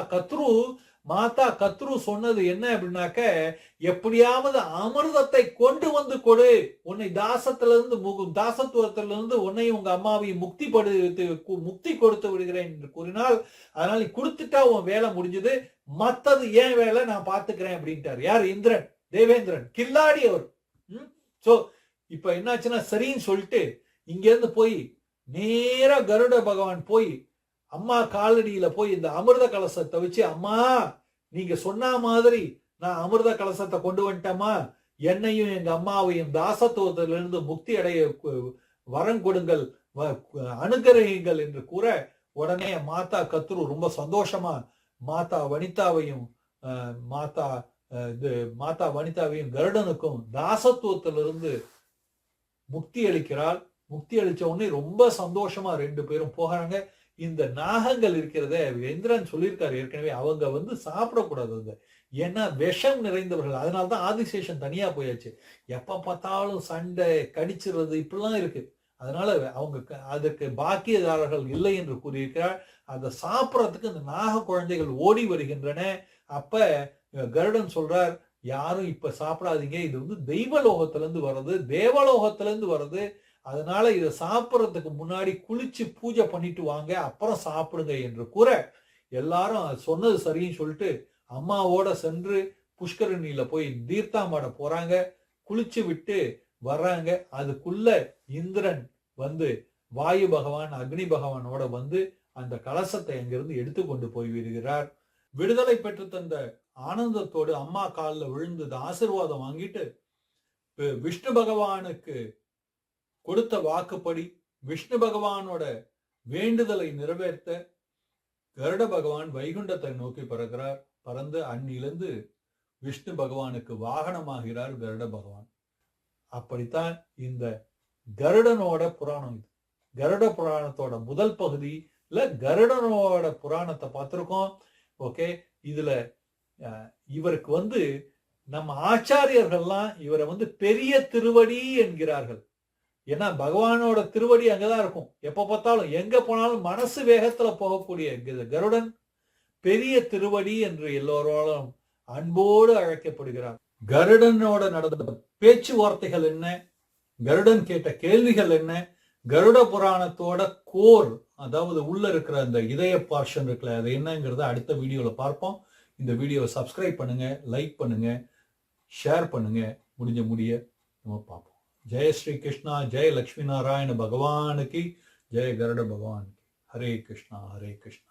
கத்ரு சொன்னது என்ன அப்படின்னாக்க, எப்படியாவது அமிர்தத்தை கொண்டு வந்து கொடு, உன்னை தாசத்துவத்திலிருந்து உன்னையும் உங்க அம்மாவையும் முக்தி கொடுத்து விடுகிறேன் என்று கூறினால், அதனால நீ கொடுத்துட்டா உன் வேலை முடிஞ்சது, மத்தது ஏன் வேலை நான் பார்த்துக்கிறேன் அப்படின்ட்டார். யார்? இந்திரன், தேவேந்திரன், கில்லாடி அவர். சோ இப்ப என்னாச்சுன்னா, சரின்னு சொல்லிட்டு இங்க இருந்து போய் நேரா கருட பகவான் போய் அம்மா காலடியில போய் இந்த அமிர்த கலசத்தை வச்சு, அம்மா நீங்க சொன்ன மாதிரி நான் அமிர்த கலசத்தை கொண்டு வந்துட்டேமா, என்னையும் எங்க அம்மாவையும் தாசத்துவத்திலிருந்து முக்தி அடைய வரம் கொடுங்கள், அனுகிரகிங்கள் என்று கூற, உடனே மாதா கத்ரு ரொம்ப சந்தோஷமா மாதா வனிதாவையும் கருடனுக்கும் தாசத்துவத்திலிருந்து முக்தி அளிக்கிறாள். முக்தி அளிச்ச உடனே ரொம்ப சந்தோஷமா ரெண்டு பேரும் போகிறாங்க. இந்த நாகங்கள் இருக்கிறத இந்திரன் சொல்லியிருக்காரு ஏற்கனவே, அவங்க சாப்பிடக்கூடாது, ஏன்னா விஷம் நிறைந்தவர்கள். அதனால்தான் ஆதிசேஷன் தனியா போயாச்சு. எப்ப பார்த்தாலும் சண்டை, கடிச்சிடுறது, இப்படிலாம் இருக்கு. அதனால அவங்க அதற்கு பாக்கியதாரர்கள் இல்லை என்று கூறியிருக்கிறார். அதை சாப்பிடறதுக்கு இந்த நாக குழந்தைகள் ஓடி வருகின்றன. அப்ப கருடன் சொல்றார், யாரும் இப்ப சாப்பிடாதீங்க, இது வந்து தெய்வலோகத்திலிருந்து வருது, தேவலோகத்திலிருந்து வருது. அதனால இதை சாப்பிடறதுக்கு முன்னாடி குளிச்சு பூஜை பண்ணிட்டு வாங்க, அப்புறம் சாப்பிடுங்க என்று கூற, எல்லாரும் சொன்னது சரின்னு சொல்லிட்டு அம்மாவோட சென்று புஷ்கரணியில போய் தீர்த்தாமாட போறாங்க. குளிச்சு விட்டு வர்றாங்க. அதுக்குள்ள இந்திரன் வந்து வாயு பகவான் அக்னி பகவானோட வந்து அந்த கலசத்தை அங்கிருந்து எடுத்துக்கொண்டு போய் விடுகிறார். விடுதலை பெற்று தந்த ஆனந்தத்தோடு அம்மா காலில் விழுந்து ஆசீர்வாதம் வாங்கிட்டு விஷ்ணு பகவானுக்கு கொடுத்த வாக்குப்படி விஷ்ணு பகவானோட வேண்டுதலை நிறைவேற்ற கருட பகவான் வைகுண்டத்தை நோக்கி பறக்கிறார். பறந்து அன்னிலிருந்து விஷ்ணு பகவானுக்கு வாகனமாகிறார் கருட பகவான். அப்படித்தான் இந்த கருடனோட புராணம். இது கருட புராணத்தோட முதல் பகுதியில கருடனோட புராணத்தை பார்த்திருக்கோம். ஓகே, இதுல இவருக்கு வந்து நம்ம ஆச்சாரியர்கள்லாம் இவரை வந்து பெரிய திருவடி என்கிறார்கள். ஏன்னா பகவானோட திருவடி அங்கதான் இருக்கும். எப்ப பார்த்தாலும் எங்க போனாலும் மனசு வேகத்துல போகக்கூடிய கருடன் பெரிய திருவடி என்று எல்லோராலும் அன்போடு அழைக்கப்படுகிறார். கருடனோட நடந்த பேச்சுவார்த்தைகள் என்ன, கருடன் கேட்ட கேள்விகள் என்ன, கருட புராணத்தோட கோர், அதாவது உள்ள இருக்கிற அந்த இதய பார்ஷன் இருக்குல்ல, அது என்னங்கிறத அடுத்த வீடியோல பார்ப்போம். இந்த வீடியோவை சப்ஸ்கிரைப் பண்ணுங்க, லைக் பண்ணுங்க, ஷேர் பண்ணுங்க. முடிய நம்ம பார்ப்போம். ஜெய ஸ்ரீ கிருஷ்ணா, ஜெய லட்சுமி நாராயண பகவானுக்கு, ஜெய கருட பகவானுக்கு. ஹரே கிருஷ்ணா, ஹரே கிருஷ்ணா.